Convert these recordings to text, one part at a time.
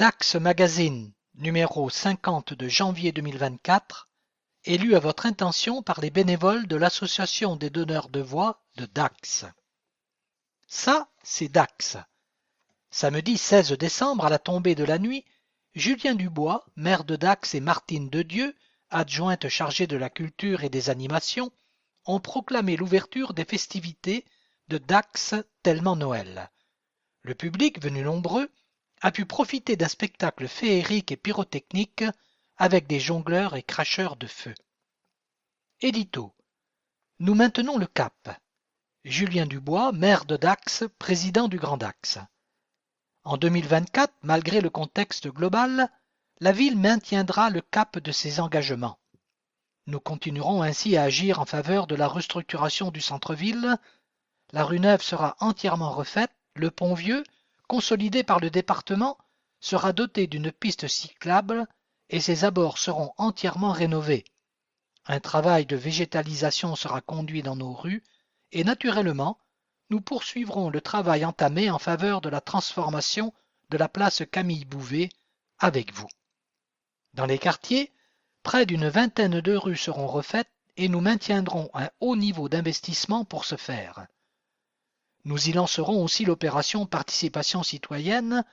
Dax Magazine, numéro 50 de janvier 2024, est lu à votre intention par les bénévoles de l'Association des donneurs de voix de Dax. Ça, c'est Dax. Samedi 16 décembre, à la tombée de la nuit, Julien Dubois, maire de Dax, et Martine Dedieu, adjointe chargée de la culture et des animations, ont proclamé l'ouverture des festivités de Dax Tellement Noël. Le public, venu nombreux, a pu profiter d'un spectacle féerique et pyrotechnique avec des jongleurs et cracheurs de feu. Édito. Nous maintenons le cap. Julien Dubois, maire de Dax, président du Grand Dax. En 2024, malgré le contexte global, la ville maintiendra le cap de ses engagements. Nous continuerons ainsi à agir en faveur de la restructuration du centre-ville. La rue Neuve sera entièrement refaite, le pont Vieux, consolidé par le département, sera doté d'une piste cyclable et ses abords seront entièrement rénovés. Un travail de végétalisation sera conduit dans nos rues et naturellement, nous poursuivrons le travail entamé en faveur de la transformation de la place Camille Bouvet avec vous. Dans les quartiers, près d'une vingtaine de rues seront refaites et nous maintiendrons un haut niveau d'investissement pour ce faire. Nous y lancerons aussi l'opération Participation citoyenne,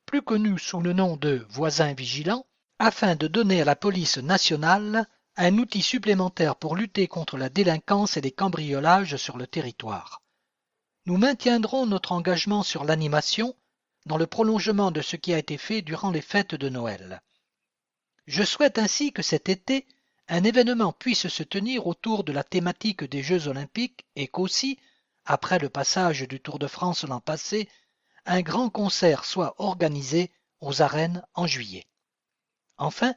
plus connue sous le nom de Voisins vigilants, afin de donner à la police nationale un outil supplémentaire pour lutter contre la délinquance et les cambriolages sur le territoire. Nous maintiendrons notre engagement sur l'animation dans le prolongement de ce qui a été fait durant les fêtes de Noël. Je souhaite ainsi que cet été, un événement puisse se tenir autour de la thématique des Jeux Olympiques et qu'aussi, après le passage du Tour de France l'an passé, un grand concert soit organisé aux arènes en juillet. Enfin,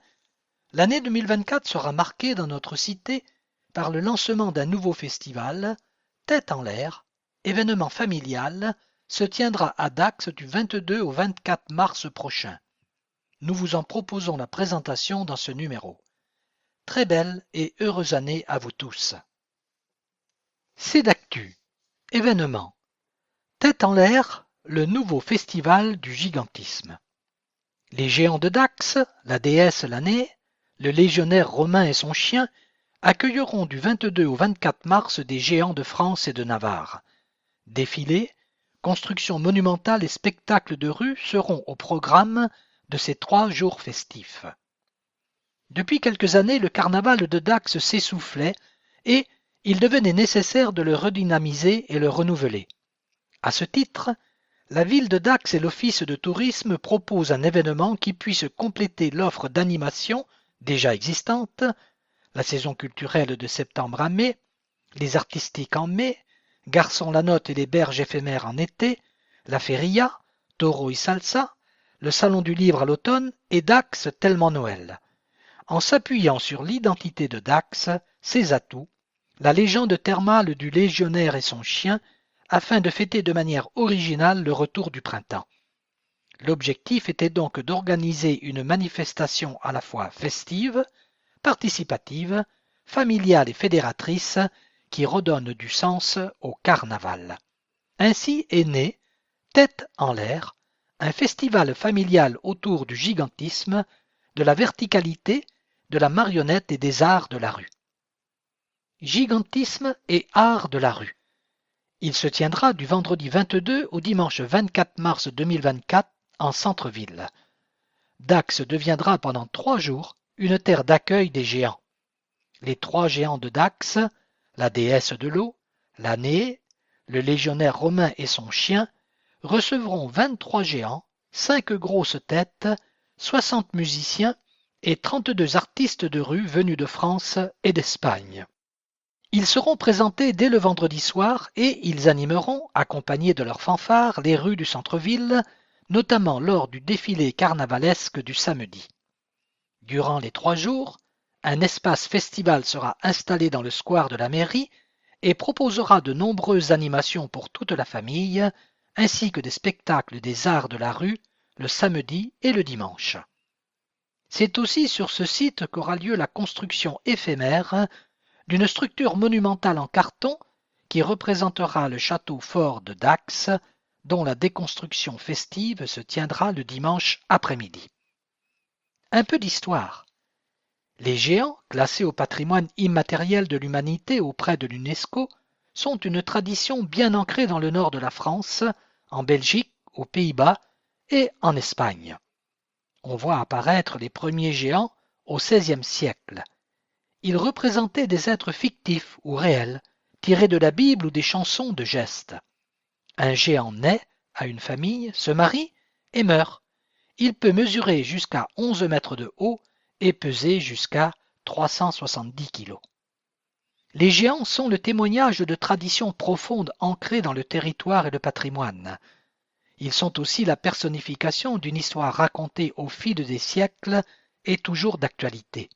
l'année 2024 sera marquée dans notre cité par le lancement d'un nouveau festival, Tête en l'air, événement familial, se tiendra à Dax du 22 au 24 mars prochain. Nous vous en proposons la présentation dans ce numéro. Très belle et heureuse année à vous tous. Cédactu. Événement. Tête en l'air, le nouveau festival du gigantisme. Les géants de Dax, la déesse l'année, le légionnaire romain et son chien accueilleront du 22 au 24 mars des géants de France et de Navarre. Défilés, constructions monumentales et spectacles de rue seront au programme de ces 3 jours festifs. Depuis quelques années, le carnaval de Dax s'essoufflait et il devenait nécessaire de le redynamiser et le renouveler. À ce titre, la ville de Dax et l'Office de tourisme proposent un événement qui puisse compléter l'offre d'animation déjà existante, la saison culturelle de septembre à mai, les artistiques en mai, Garçon la Note et les berges éphémères en été, la feria, Taureau et Salsa, le salon du livre à l'automne et Dax Tellement Noël. En s'appuyant sur l'identité de Dax, ses atouts, la légende thermale du légionnaire et son chien, afin de fêter de manière originale le retour du printemps. L'objectif était donc d'organiser une manifestation à la fois festive, participative, familiale et fédératrice qui redonne du sens au carnaval. Ainsi est né Tête en l'air, un festival familial autour du gigantisme, de la verticalité, de la marionnette et des arts de la rue. Gigantisme et arts de la rue. Il se tiendra du vendredi 22 au dimanche 24 mars 2024 en centre-ville. Dax deviendra pendant 3 jours une terre d'accueil des géants. Les 3 géants de Dax, la déesse de l'eau, l'année, le légionnaire romain et son chien, recevront 23 géants, 5 grosses têtes, 60 musiciens et 32 artistes de rue venus de France et d'Espagne. Ils seront présentés dès le vendredi soir et ils animeront, accompagnés de leurs fanfares, les rues du centre-ville, notamment lors du défilé carnavalesque du samedi. Durant les 3 jours, un espace festival sera installé dans le square de la mairie et proposera de nombreuses animations pour toute la famille, ainsi que des spectacles des arts de la rue le samedi et le dimanche. C'est aussi sur ce site qu'aura lieu la construction éphémère d'une structure monumentale en carton qui représentera le château fort de Dax dont la déconstruction festive se tiendra le dimanche après-midi. Un peu d'histoire. Les géants, classés au patrimoine immatériel de l'humanité auprès de l'UNESCO, sont une tradition bien ancrée dans le nord de la France, en Belgique, aux Pays-Bas et en Espagne. On voit apparaître les premiers géants au XVIe siècle. Ils représentaient des êtres fictifs ou réels, tirés de la Bible ou des chansons de gestes. Un géant naît à une famille, se marie et meurt. Il peut mesurer jusqu'à 11 mètres de haut et peser jusqu'à 370 kilos. Les géants sont le témoignage de traditions profondes ancrées dans le territoire et le patrimoine. Ils sont aussi la personnification d'une histoire racontée au fil des siècles et toujours d'actualité.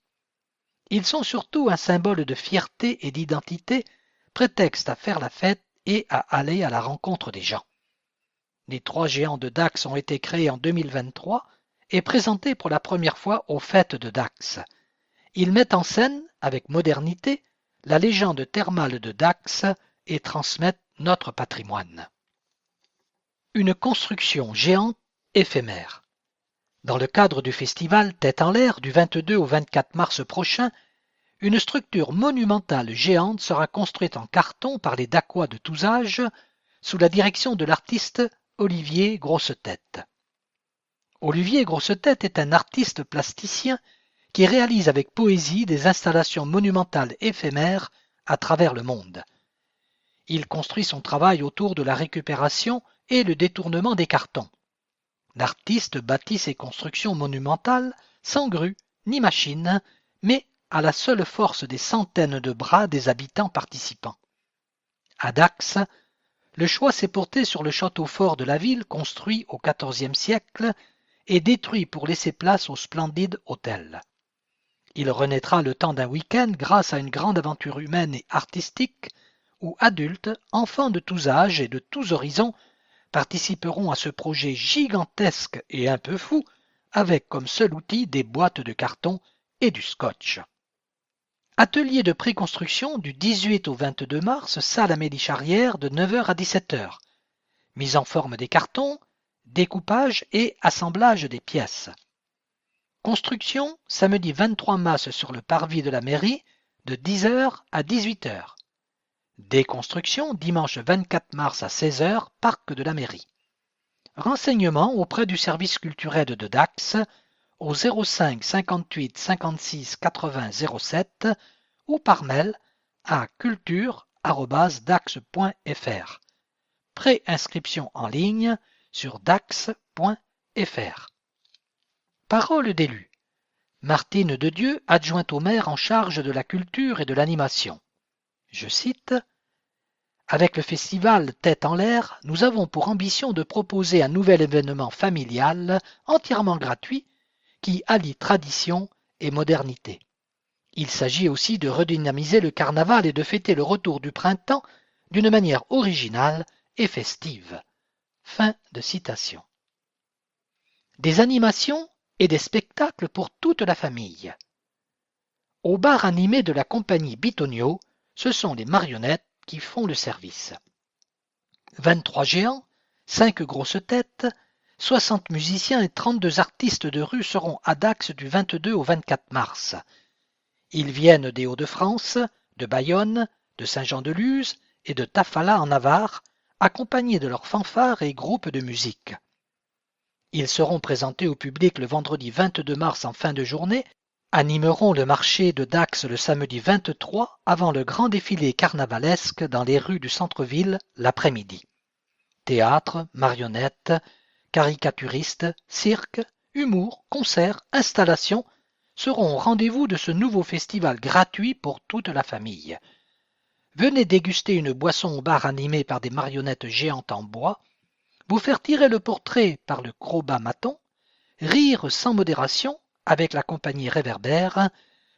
Ils sont surtout un symbole de fierté et d'identité, prétexte à faire la fête et à aller à la rencontre des gens. Les 3 géants de Dax ont été créés en 2023 et présentés pour la première fois aux fêtes de Dax. Ils mettent en scène, avec modernité, la légende thermale de Dax et transmettent notre patrimoine. Une construction géante éphémère. Dans le cadre du festival Tête en l'air du 22 au 24 mars prochain, une structure monumentale géante sera construite en carton par les Dacquois de tous âges sous la direction de l'artiste Olivier Grossetête. Olivier Grossetête est un artiste plasticien qui réalise avec poésie des installations monumentales éphémères à travers le monde. Il construit son travail autour de la récupération et le détournement des cartons. L'artiste bâtit ses constructions monumentales sans grue ni machine, mais à la seule force des centaines de bras des habitants participants. À Dax, le choix s'est porté sur le château fort de la ville construit au XIVe siècle et détruit pour laisser place au splendide hôtel. Il renaîtra le temps d'un week-end grâce à une grande aventure humaine et artistique où adultes, enfants de tous âges et de tous horizons participeront à ce projet gigantesque et un peu fou avec comme seul outil des boîtes de carton et du scotch. Atelier de préconstruction du 18 au 22 mars, salle Amélie Charrière de 9h à 17h. Mise en forme des cartons, découpage et assemblage des pièces. Construction samedi 23 mars sur le parvis de la mairie de 10h à 18h. Déconstruction dimanche 24 mars à 16h, parc de la mairie. Renseignements auprès du service culturel de Dax au 05 58 56 80 07 ou par mail à culture@dax.fr. Préinscription en ligne sur dax.fr. Parole d'élu. Martine Dedieu, adjointe au maire en charge de la culture et de l'animation. Je cite: avec le festival Tête en l'air, nous avons pour ambition de proposer un nouvel événement familial entièrement gratuit qui allie tradition et modernité. Il s'agit aussi de redynamiser le carnaval et de fêter le retour du printemps d'une manière originale et festive. Fin de citation. Des animations et des spectacles pour toute la famille. Au bar animé de la compagnie Bitonio, ce sont les marionnettes qui font le service. 23 géants, 5 grosses têtes, 60 musiciens et 32 artistes de rue seront à Dax du 22 au 24 mars. Ils viennent des Hauts-de-France, de Bayonne, de Saint-Jean-de-Luz et de Tafalla en Navarre, accompagnés de leurs fanfares et groupes de musique. Ils seront présentés au public le vendredi 22 mars en fin de journée, animeront le marché de Dax le samedi 23 avant le grand défilé carnavalesque dans les rues du centre-ville l'après-midi. Théâtre, marionnettes, caricaturistes, cirque, humour, concerts, installations seront au rendez-vous de ce nouveau festival gratuit pour toute la famille. Venez déguster une boisson au bar animé par des marionnettes géantes en bois, vous faire tirer le portrait par le Crobat Maton, rire sans modération avec la compagnie Réverbère,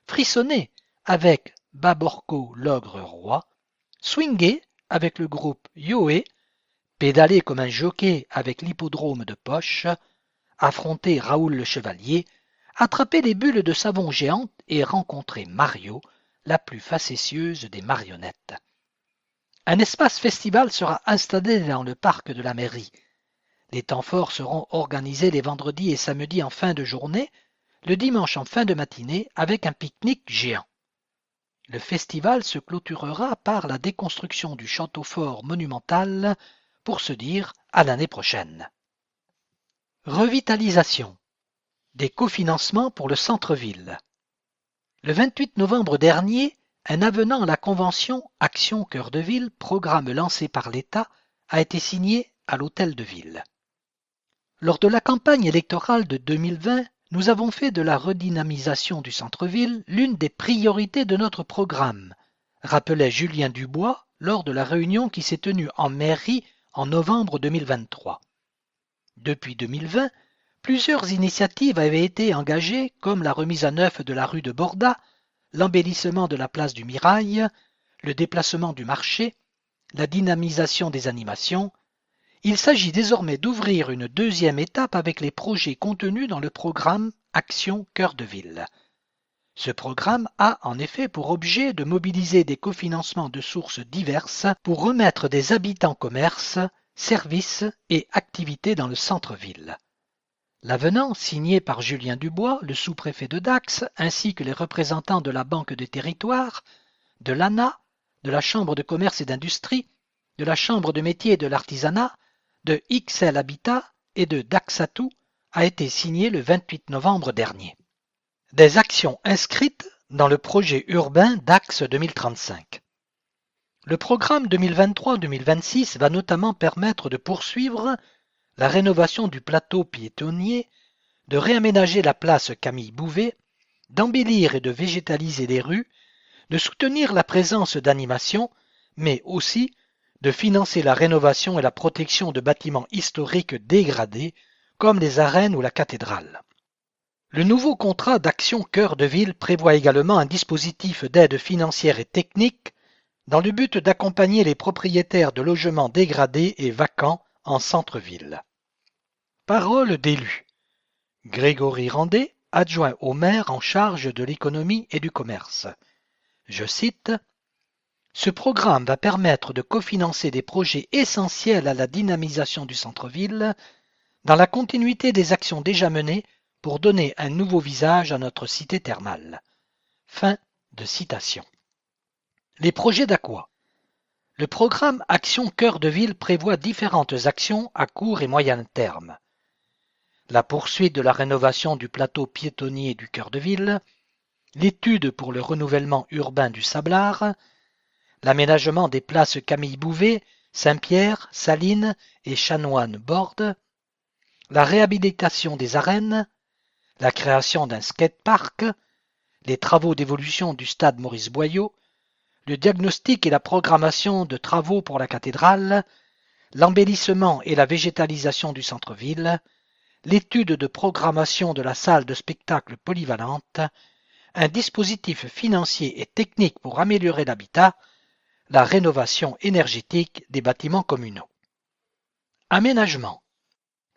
frissonner avec Baborco l'ogre roi, swinguer avec le groupe Yoé, pédaler comme un jockey avec l'hippodrome de Poche, affronter Raoul le Chevalier, attraper les bulles de savon géantes et rencontrer Mario, la plus facétieuse des marionnettes. Un espace festival sera installé dans le parc de la mairie. Les temps forts seront organisés les vendredis et samedis en fin de journée, le dimanche en fin de matinée avec un pique-nique géant. Le festival se clôturera par la déconstruction du château fort monumental pour se dire à l'année prochaine. Revitalisation. Des cofinancements pour le centre-ville. Le 28 novembre dernier, un avenant à la convention Action Cœur de Ville, programme lancé par l'État, a été signé à l'Hôtel de Ville. Lors de la campagne électorale de 2020, nous avons fait de la redynamisation du centre-ville l'une des priorités de notre programme, rappelait Julien Dubois lors de la réunion qui s'est tenue en mairie en novembre 2023. Depuis 2020, plusieurs initiatives avaient été engagées comme la remise à neuf de la rue de Borda, l'embellissement de la place du Mirail, le déplacement du marché, la dynamisation des animations. Il s'agit désormais d'ouvrir une deuxième étape avec les projets contenus dans le programme Action Cœur de Ville. Ce programme a en effet pour objet de mobiliser des cofinancements de sources diverses pour remettre des habitants commerces, services et activités dans le centre-ville. L'avenant, signé par Julien Dubois, le sous-préfet de Dax, ainsi que les représentants de la Banque des Territoires, de l'ANA, de la Chambre de commerce et d'industrie, de la Chambre de métiers et de l'artisanat, de XL Habitat et de Daxatou, a été signé le 28 novembre dernier. Des actions inscrites dans le projet urbain Dax 2035. Le programme 2023-2026 va notamment permettre de poursuivre la rénovation du plateau piétonnier, de réaménager la place Camille Bouvet, d'embellir et de végétaliser les rues, de soutenir la présence d'animations, mais aussi de financer la rénovation et la protection de bâtiments historiques dégradés, comme les arènes ou la cathédrale. Le nouveau contrat d'action Cœur de Ville prévoit également un dispositif d'aide financière et technique dans le but d'accompagner les propriétaires de logements dégradés et vacants en centre-ville. Parole d'élu. Grégory Randet, adjoint au maire en charge de l'économie et du commerce. Je cite: « Ce programme va permettre de cofinancer des projets essentiels à la dynamisation du centre-ville dans la continuité des actions déjà menées pour donner un nouveau visage à notre cité thermale. » Fin de citation. Les projets d'Aqua. Le programme Action Cœur de Ville prévoit différentes actions à court et moyen terme. La poursuite de la rénovation du plateau piétonnier du Cœur de Ville, l'étude pour le renouvellement urbain du Sablard, l'aménagement des places Camille Bouvet, Saint-Pierre, Salines et Chanoine-Borde, la réhabilitation des arènes, la création d'un skatepark, les travaux d'évolution du stade Maurice Boyau, le diagnostic et la programmation de travaux pour la cathédrale, l'embellissement et la végétalisation du centre-ville, l'étude de programmation de la salle de spectacle polyvalente, un dispositif financier et technique pour améliorer l'habitat, la rénovation énergétique des bâtiments communaux. Aménagement.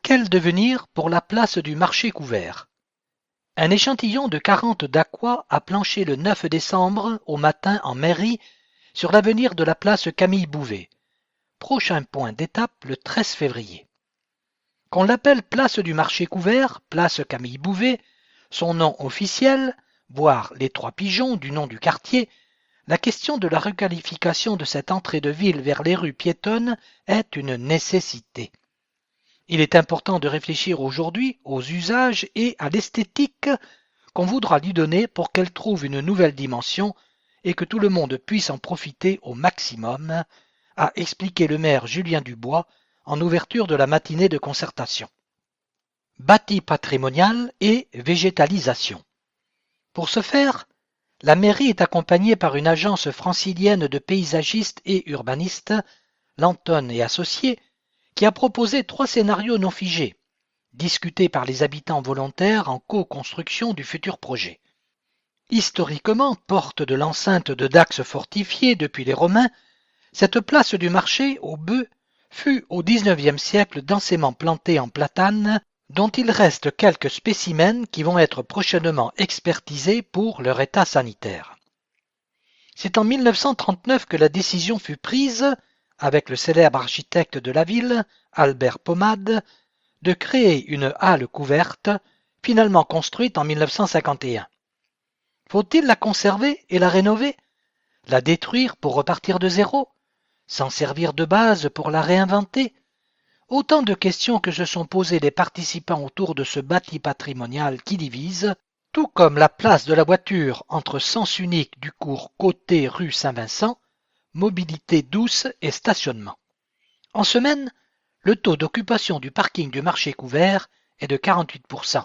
Quel devenir pour la place du marché couvert? Un échantillon de 40 d'Aqua a planché le 9 décembre au matin en mairie sur l'avenir de la place Camille Bouvet. Prochain point d'étape le 13 février. Qu'on l'appelle place du marché couvert, place Camille Bouvet, son nom officiel, voire les trois pigeons du nom du quartier, la question de la requalification de cette entrée de ville vers les rues piétonnes est une nécessité. Il est important de réfléchir aujourd'hui aux usages et à l'esthétique qu'on voudra lui donner pour qu'elle trouve une nouvelle dimension et que tout le monde puisse en profiter au maximum, a expliqué le maire Julien Dubois en ouverture de la matinée de concertation. Bâti patrimonial et végétalisation. Pour ce faire, la mairie est accompagnée par une agence francilienne de paysagistes et urbanistes, Lantone et Associés, qui a proposé 3 scénarios non figés, discutés par les habitants volontaires en co-construction du futur projet. Historiquement, porte de l'enceinte de Dax fortifiée depuis les Romains, cette place du marché aux bœufs fut au XIXe siècle densément plantée en platanes, dont il reste quelques spécimens qui vont être prochainement expertisés pour leur état sanitaire. C'est en 1939 que la décision fut prise, avec le célèbre architecte de la ville, Albert Pomade, de créer une halle couverte, finalement construite en 1951. Faut-il la conserver et la rénover? La détruire pour repartir de zéro? S'en servir de base pour la réinventer? Autant de questions que se sont posées les participants autour de ce bâti patrimonial qui divise, tout comme la place de la voiture entre sens unique du cours côté rue Saint-Vincent, mobilité douce et stationnement. En semaine, le taux d'occupation du parking du marché couvert est de 48%.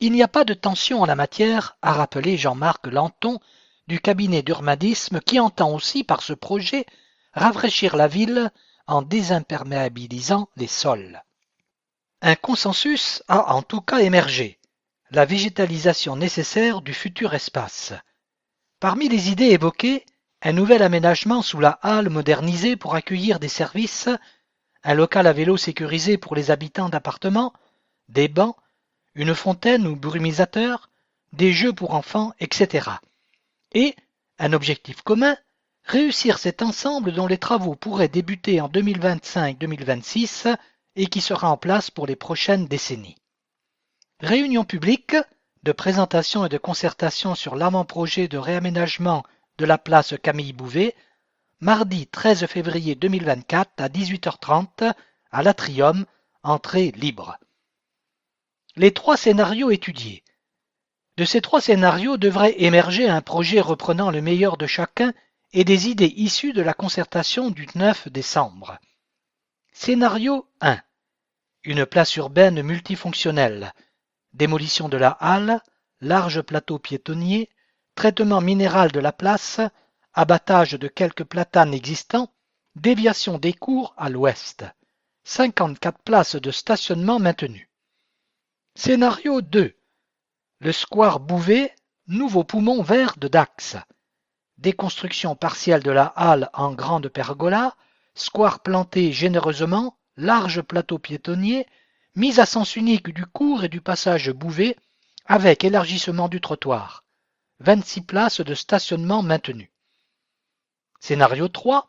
Il n'y a pas de tension en la matière, a rappelé Jean-Marc Lanton du cabinet d'urbanisme qui entend aussi par ce projet rafraîchir la ville en désimperméabilisant les sols. Un consensus a en tout cas émergé, la végétalisation nécessaire du futur espace. Parmi les idées évoquées, un nouvel aménagement sous la halle modernisée pour accueillir des services, un local à vélo sécurisé pour les habitants d'appartements, des bancs, une fontaine ou brumisateur, des jeux pour enfants, etc. Et, un objectif commun, réussir cet ensemble dont les travaux pourraient débuter en 2025-2026 et qui sera en place pour les prochaines décennies. Réunion publique de présentation et de concertation sur l'avant-projet de réaménagement de la place Camille Bouvet, mardi 13 février 2024 à 18h30 à l'Atrium, entrée libre. Les 3 scénarios étudiés. De ces 3 scénarios devrait émerger un projet reprenant le meilleur de chacun et des idées issues de la concertation du 9 décembre. Scénario 1. Une place urbaine multifonctionnelle. Démolition de la halle, large plateau piétonnier, traitement minéral de la place, abattage de quelques platanes existants, déviation des cours à l'ouest. 54 places de stationnement maintenues. Scénario 2. Le square Bouvet, nouveau poumon vert de Dax. Déconstruction partielle de la halle en grande pergola, square planté généreusement, large plateau piétonnier, mise à sens unique du cours et du passage Bouvet, avec élargissement du trottoir. 26 places de stationnement maintenues. Scénario 3.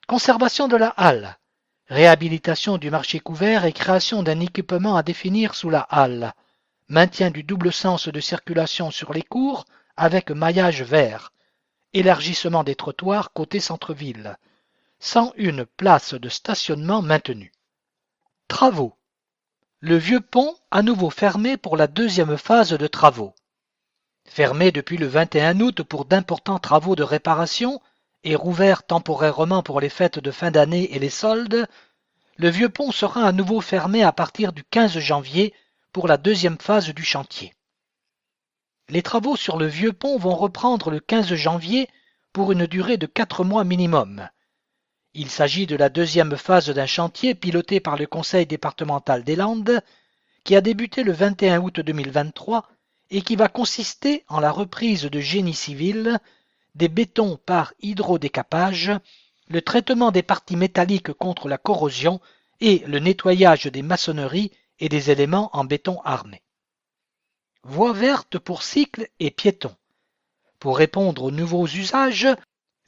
Conservation de la halle. Réhabilitation du marché couvert et création d'un équipement à définir sous la halle. Maintien du double sens de circulation sur les cours avec maillage vert. Élargissement des trottoirs côté centre-ville. 101 places de stationnement maintenues. Travaux. Le vieux pont à nouveau fermé pour la deuxième phase de travaux. Fermé depuis le 21 août pour d'importants travaux de réparation et rouvert temporairement pour les fêtes de fin d'année et les soldes, le vieux pont sera à nouveau fermé à partir du 15 janvier pour la deuxième phase du chantier. Les travaux sur le vieux pont vont reprendre le 15 janvier pour une durée de 4 mois minimum. Il s'agit de la deuxième phase d'un chantier piloté par le Conseil départemental des Landes qui a débuté le 21 août 2023 et qui va consister en la reprise de génie civil, des bétons par hydrodécapage, le traitement des parties métalliques contre la corrosion et le nettoyage des maçonneries et des éléments en béton armé. Voies vertes pour cycles et piétons. Pour répondre aux nouveaux usages,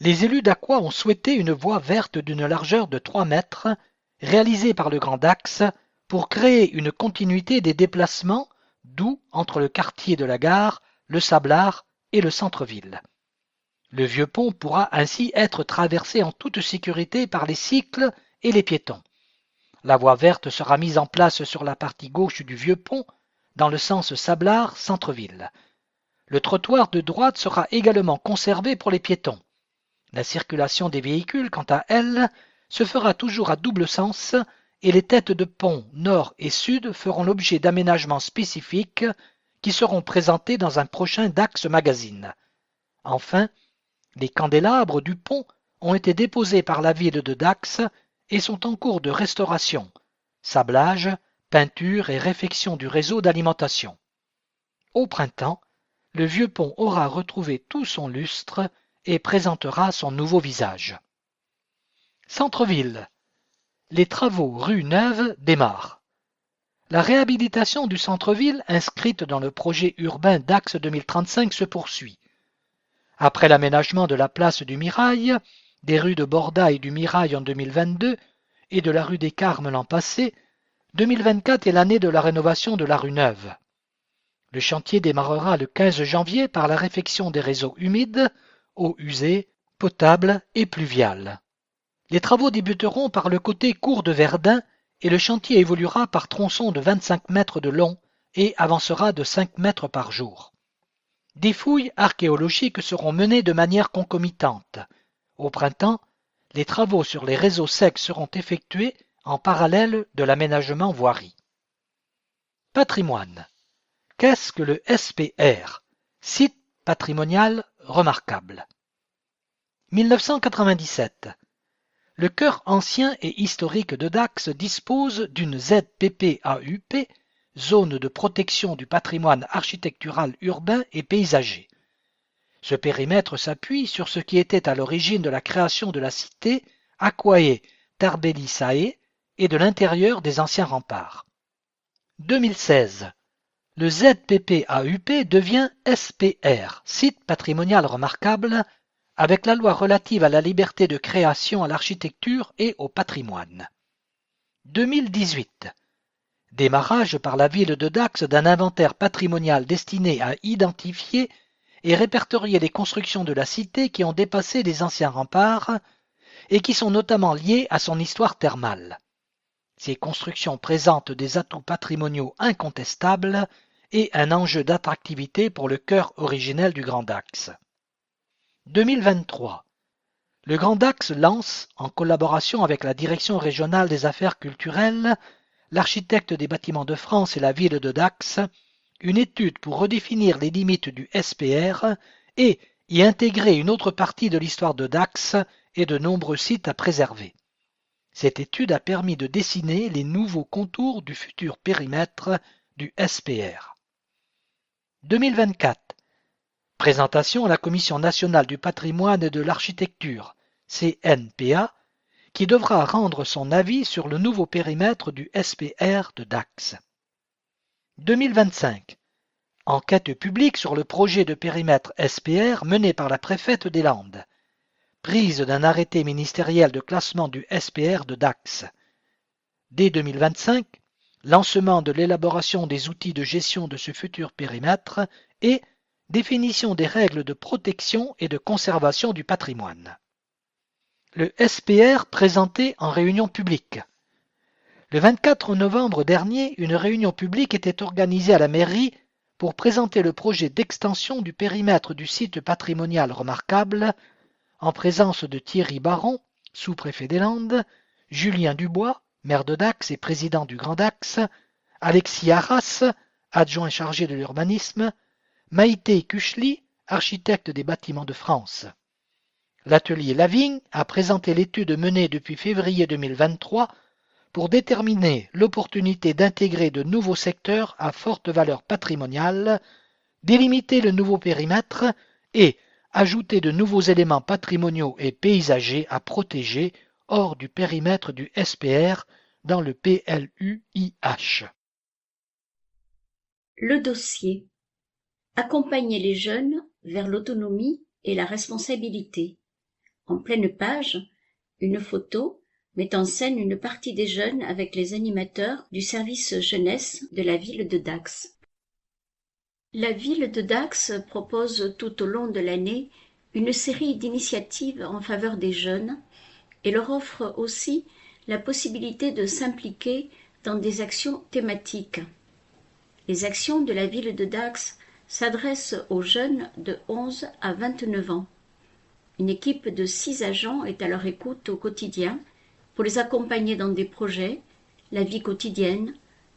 les élus d'Aqua ont souhaité une voie verte d'une largeur de 3 mètres, réalisée par le Grand Dax, pour créer une continuité des déplacements, d'où entre le quartier de la gare, le Sablard et le centre-ville. Le vieux pont pourra ainsi être traversé en toute sécurité par les cycles et les piétons. La voie verte sera mise en place sur la partie gauche du vieux pont, dans le sens Sablard-centre-ville. Le trottoir de droite sera également conservé pour les piétons. La circulation des véhicules, quant à elle, se fera toujours à double sens et les têtes de pont nord et sud feront l'objet d'aménagements spécifiques qui seront présentés dans un prochain Dax Magazine. Enfin, les candélabres du pont ont été déposés par la ville de Dax et sont en cours de restauration, sablage, peinture et réfection du réseau d'alimentation. Au printemps, le vieux pont aura retrouvé tout son lustre et présentera son nouveau visage. Centre-ville. Les travaux rue Neuve démarrent. La réhabilitation du centre-ville inscrite dans le projet urbain Dax 2035 se poursuit. Après l'aménagement de la place du Mirail, des rues de Borda et du Mirail en 2022 et de la rue des Carmes l'an passé, 2024 est l'année de la rénovation de la rue Neuve. Le chantier démarrera le 15 janvier par la réfection des réseaux humides, eau usée, potable et pluviale. Les travaux débuteront par le côté cours de Verdun et le chantier évoluera par tronçons de 25 mètres de long et avancera de 5 mètres par jour. Des fouilles archéologiques seront menées de manière concomitante. Au printemps, les travaux sur les réseaux secs seront effectués en parallèle de l'aménagement voirie. Patrimoine. Qu'est-ce que le SPR? Site patrimonial remarquable. 1997. Le cœur ancien et historique de Dax dispose d'une ZPPAUP, zone de protection du patrimoine architectural urbain et paysager. Ce périmètre s'appuie sur ce qui était à l'origine de la création de la cité Aquae Tarbellisae et de l'intérieur des anciens remparts. 2016. Le ZPPAUP devient SPR, site patrimonial remarquable, avec la loi relative à la liberté de création à l'architecture et au patrimoine. 2018. Démarrage par la ville de Dax d'un inventaire patrimonial destiné à identifier et répertorier les constructions de la cité qui ont dépassé les anciens remparts et qui sont notamment liées à son histoire thermale. Ces constructions présentent des atouts patrimoniaux incontestables et un enjeu d'attractivité pour le cœur originel du Grand Dax. 2023. Le Grand Dax lance, en collaboration avec la Direction régionale des affaires culturelles, l'architecte des bâtiments de France et la ville de Dax, une étude pour redéfinir les limites du SPR et y intégrer une autre partie de l'histoire de Dax et de nombreux sites à préserver. Cette étude a permis de dessiner les nouveaux contours du futur périmètre du SPR. 2024. Présentation à la Commission nationale du patrimoine et de l'architecture, CNPA, qui devra rendre son avis sur le nouveau périmètre du SPR de Dax. 2025. Enquête publique sur le projet de périmètre SPR mené par la préfète des Landes. Prise d'un arrêté ministériel de classement du SPR de Dax. Dès 2025, lancement de l'élaboration des outils de gestion de ce futur périmètre et définition des règles de protection et de conservation du patrimoine. Le SPR présenté en réunion publique. Le 24 novembre dernier, une réunion publique était organisée à la mairie pour présenter le projet d'extension du périmètre du site patrimonial remarquable en présence de Thierry Baron, sous-préfet des Landes, Julien Dubois, maire de Dax et président du Grand Dax, Alexis Arras, adjoint chargé de l'urbanisme, Maïté Kuchli, architecte des bâtiments de France. L'atelier Lavigne a présenté l'étude menée depuis février 2023 pour déterminer l'opportunité d'intégrer de nouveaux secteurs à forte valeur patrimoniale, délimiter le nouveau périmètre et ajouter de nouveaux éléments patrimoniaux et paysagers à protéger hors du périmètre du SPR dans le PLUIH. Le dossier. Accompagner les jeunes vers l'autonomie et la responsabilité. En pleine page, une photo met en scène une partie des jeunes avec les animateurs du service jeunesse de la ville de Dax. La ville de Dax propose tout au long de l'année une série d'initiatives en faveur des jeunes et leur offre aussi la possibilité de s'impliquer dans des actions thématiques. Les actions de la ville de Dax s'adressent aux jeunes de 11 à 29 ans. Une équipe de 6 agents est à leur écoute au quotidien pour les accompagner dans des projets, la vie quotidienne,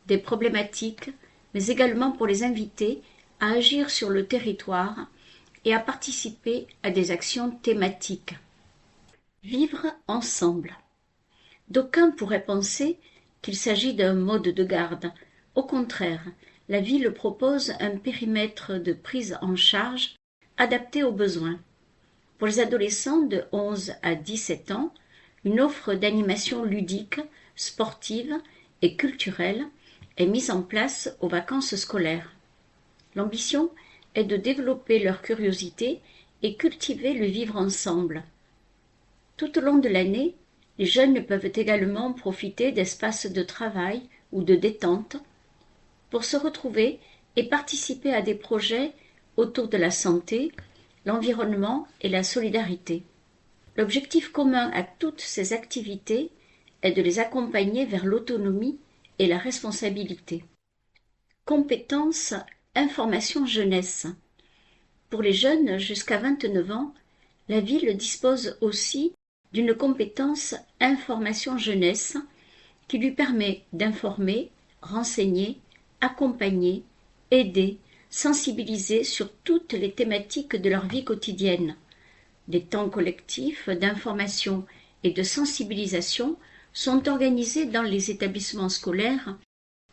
des problématiques, mais également pour les inviter à agir sur le territoire et à participer à des actions thématiques. Vivre ensemble. D'aucuns pourraient penser qu'il s'agit d'un mode de garde. Au contraire, la ville propose un périmètre de prise en charge adapté aux besoins. Pour les adolescents de 11 à 17 ans, une offre d'animation ludique, sportive et culturelle est mise en place aux vacances scolaires. L'ambition est de développer leur curiosité et cultiver le vivre ensemble. Tout au long de l'année, les jeunes peuvent également profiter d'espaces de travail ou de détente pour se retrouver et participer à des projets autour de la santé, l'environnement et la solidarité. L'objectif commun à toutes ces activités est de les accompagner vers l'autonomie et la responsabilité. Compétences information jeunesse. Pour les jeunes jusqu'à 29 ans, la ville dispose aussi d'une compétence information jeunesse qui lui permet d'informer, renseigner, accompagner, aider, sensibiliser sur toutes les thématiques de leur vie quotidienne. Des temps collectifs d'information et de sensibilisation sont organisés dans les établissements scolaires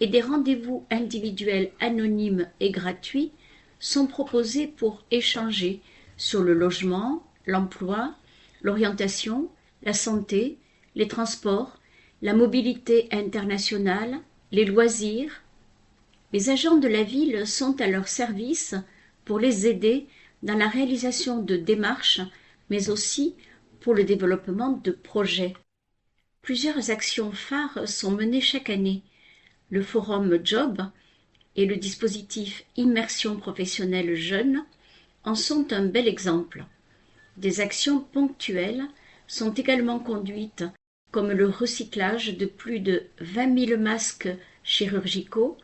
et des rendez-vous individuels anonymes et gratuits sont proposés pour échanger sur le logement, l'emploi, l'orientation, la santé, les transports, la mobilité internationale, les loisirs. Les agents de la ville sont à leur service pour les aider dans la réalisation de démarches, mais aussi pour le développement de projets. Plusieurs actions phares sont menées chaque année. Le Forum Job et le dispositif Immersion professionnelle jeune en sont un bel exemple. Des actions ponctuelles sont également conduites, comme le recyclage de plus de 20 000 masques chirurgicaux,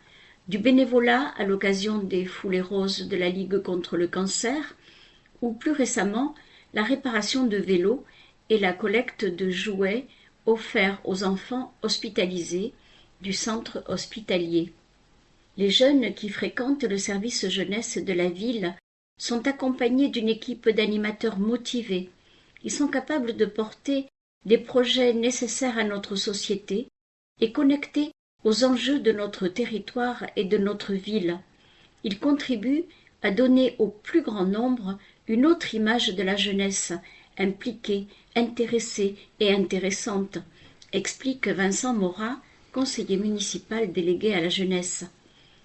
du bénévolat à l'occasion des foulées roses de la Ligue contre le cancer, ou plus récemment la réparation de vélos et la collecte de jouets offerts aux enfants hospitalisés du centre hospitalier. Les jeunes qui fréquentent le service jeunesse de la ville sont accompagnés d'une équipe d'animateurs motivés. Ils sont capables de porter des projets nécessaires à notre société et connectés aux enjeux de notre territoire et de notre ville. Ils contribuent à donner au plus grand nombre une autre image de la jeunesse, impliquée, intéressée et intéressante, explique Vincent Morat, conseiller municipal délégué à la jeunesse.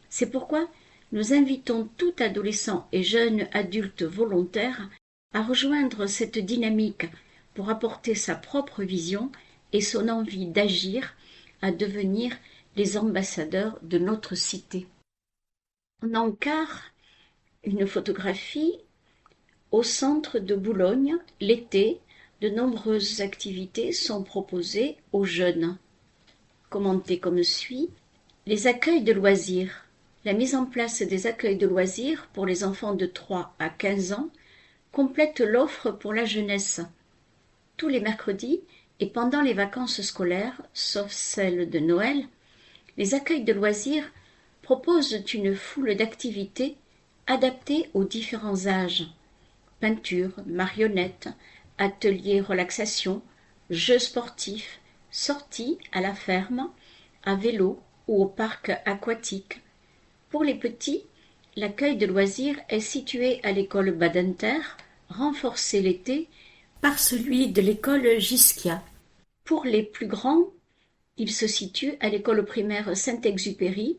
C'est pourquoi nous invitons tout adolescent et jeune adulte volontaire à rejoindre cette dynamique pour apporter sa propre vision et son envie d'agir, à devenir les ambassadeurs de notre cité. On encart une photographie au centre de Boulogne. L'été, de nombreuses activités sont proposées aux jeunes. Commentées comme suit. Les accueils de loisirs. La mise en place des accueils de loisirs pour les enfants de 3 à 15 ans complète l'offre pour la jeunesse. Tous les mercredis et pendant les vacances scolaires, sauf celles de Noël, les accueils de loisirs proposent une foule d'activités adaptées aux différents âges. Peinture, marionnettes, ateliers relaxation, jeux sportifs, sorties à la ferme, à vélo ou au parc aquatique. Pour les petits, l'accueil de loisirs est situé à l'école Badinter, renforcé l'été par celui de l'école Gisquia. Pour les plus grands, il se situe à l'école primaire Saint-Exupéry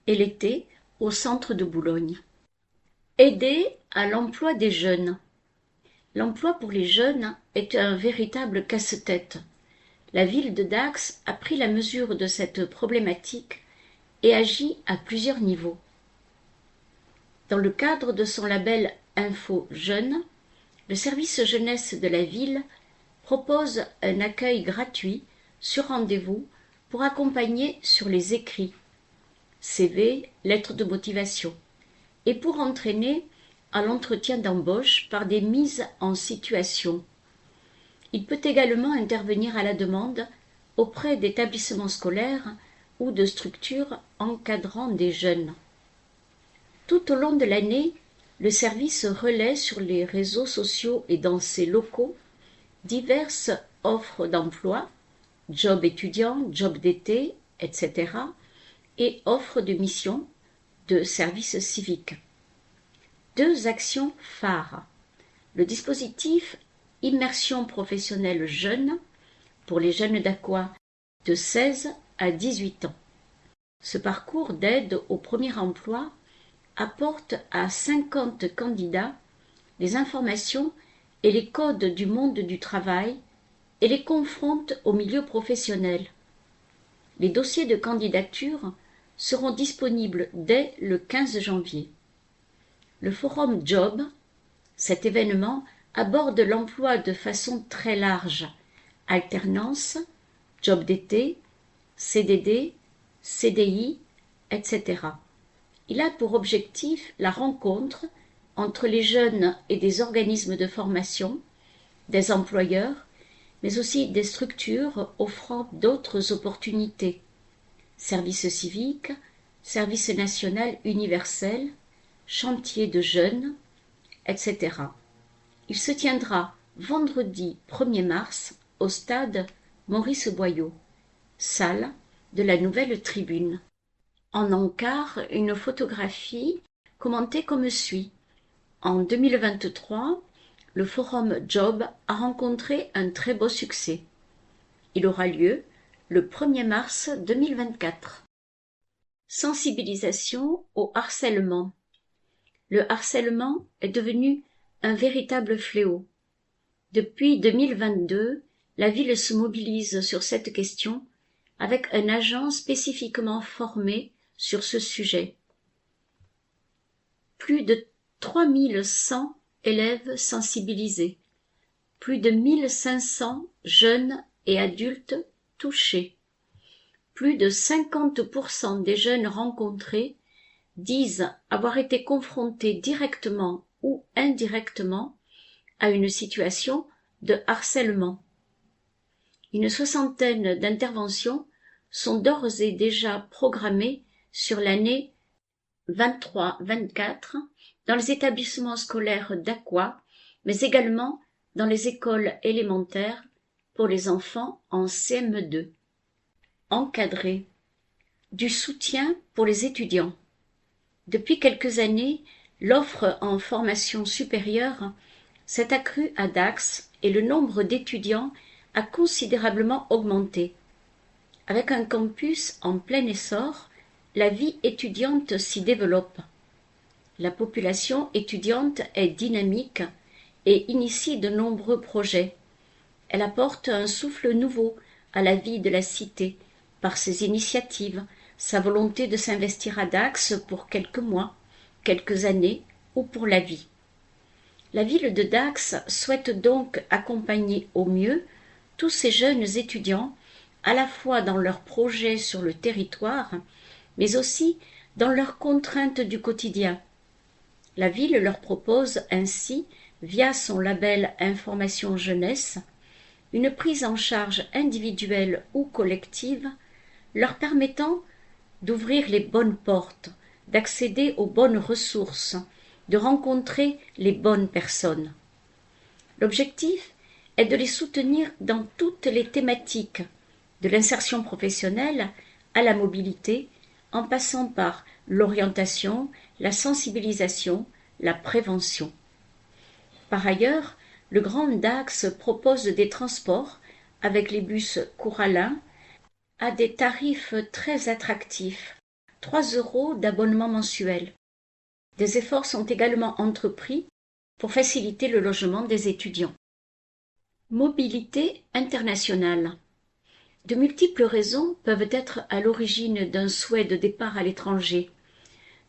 et l'été au centre de Boulogne. Aider à l'emploi des jeunes. L'emploi pour les jeunes est un véritable casse-tête. La ville de Dax a pris la mesure de cette problématique et agit à plusieurs niveaux. Dans le cadre de son label Info Jeunes, le service jeunesse de la ville propose un accueil gratuit sur rendez-vous pour accompagner sur les écrits, CV, lettres de motivation, et pour entraîner à l'entretien d'embauche par des mises en situation. Il peut également intervenir à la demande auprès d'établissements scolaires ou de structures encadrant des jeunes. Tout au long de l'année, le service relaie sur les réseaux sociaux et dans ses locaux diverses offres d'emploi, jobs étudiants, jobs d'été, etc., et offres de mission de service civique. 2 actions phares. Le dispositif Immersion professionnelle jeune pour les jeunes d'Aqua de 16 à 18 ans. Ce parcours d'aide au premier emploi apporte à 50 candidats les informations et les codes du monde du travail et les confronte au milieu professionnel. Les dossiers de candidature seront disponibles dès le 15 janvier. Le forum Job, cet événement, aborde l'emploi de façon très large: alternance, job d'été, CDD, CDI, etc. Il a pour objectif la rencontre entre les jeunes et des organismes de formation, des employeurs, mais aussi des structures offrant d'autres opportunités: service civique, service national universel, chantier de jeunes, etc. Il se tiendra vendredi 1er mars au stade Maurice Boyau, salle de la Nouvelle Tribune. En encart une photographie commentée comme suit: en 2023, le forum Job a rencontré un très beau succès. Il aura lieu le 1er mars 2024. Sensibilisation au harcèlement. Le harcèlement est devenu un véritable fléau. Depuis 2022, la ville se mobilise sur cette question avec un agent spécifiquement formé sur ce sujet. Plus de 3100 élèves sensibilisés, plus de 1500 jeunes et adultes touchés. Plus de 50% des jeunes rencontrés disent avoir été confrontés directement ou indirectement à une situation de harcèlement. Une soixantaine d'interventions sont d'ores et déjà programmées sur l'année 23-24 dans les établissements scolaires d'Aqua, mais également dans les écoles élémentaires pour les enfants en CM2. Encadré. Du soutien pour les étudiants. Depuis quelques années, l'offre en formation supérieure s'est accrue à Dax et le nombre d'étudiants a considérablement augmenté. Avec un campus en plein essor, la vie étudiante s'y développe. La population étudiante est dynamique et initie de nombreux projets. Elle apporte un souffle nouveau à la vie de la cité par ses initiatives, sa volonté de s'investir à Dax pour quelques mois, quelques années ou pour la vie. La ville de Dax souhaite donc accompagner au mieux tous ces jeunes étudiants, à la fois dans leurs projets sur le territoire, mais aussi dans leurs contraintes du quotidien. La ville leur propose ainsi, via son label Information Jeunesse, une prise en charge individuelle ou collective, leur permettant d'ouvrir les bonnes portes, d'accéder aux bonnes ressources, de rencontrer les bonnes personnes. L'objectif est de les soutenir dans toutes les thématiques, de l'insertion professionnelle à la mobilité, en passant par l'orientation, la sensibilisation, la prévention. Par ailleurs, le Grand Dax propose des transports avec les bus Couralin à des tarifs très attractifs, 3 € d'abonnement mensuel. Des efforts sont également entrepris pour faciliter le logement des étudiants. Mobilité internationale. De multiples raisons peuvent être à l'origine d'un souhait de départ à l'étranger.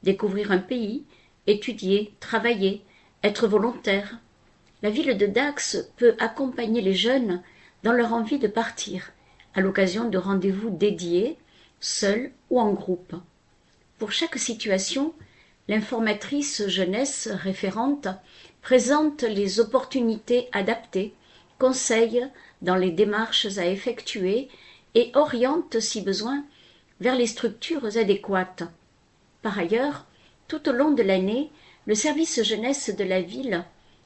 Découvrir un pays, étudier, travailler, être volontaire. La ville de Dax peut accompagner les jeunes dans leur envie de partir, à l'occasion de rendez-vous dédiés, seuls ou en groupe. Pour chaque situation, l'informatrice jeunesse référente présente les opportunités adaptées, conseille dans les démarches à effectuer et oriente, si besoin, vers les structures adéquates. Par ailleurs, tout au long de l'année, le service jeunesse de la ville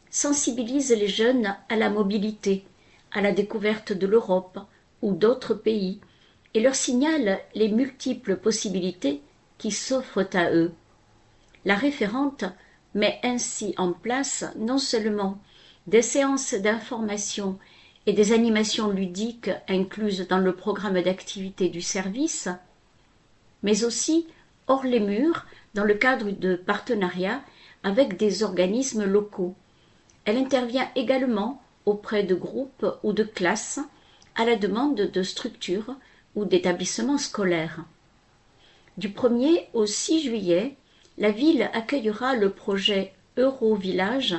sensibilise les jeunes à la mobilité, à la découverte de l'Europe ou d'autres pays, et leur signale les multiples possibilités qui s'offrent à eux. La référente met ainsi en place non seulement des séances d'information et des animations ludiques incluses dans le programme d'activité du service, mais aussi hors les murs dans le cadre de partenariats avec des organismes locaux. Elle intervient également auprès de groupes ou de classes à la demande de structures ou d'établissements scolaires. Du 1er au 6 juillet, la ville accueillera le projet Eurovillage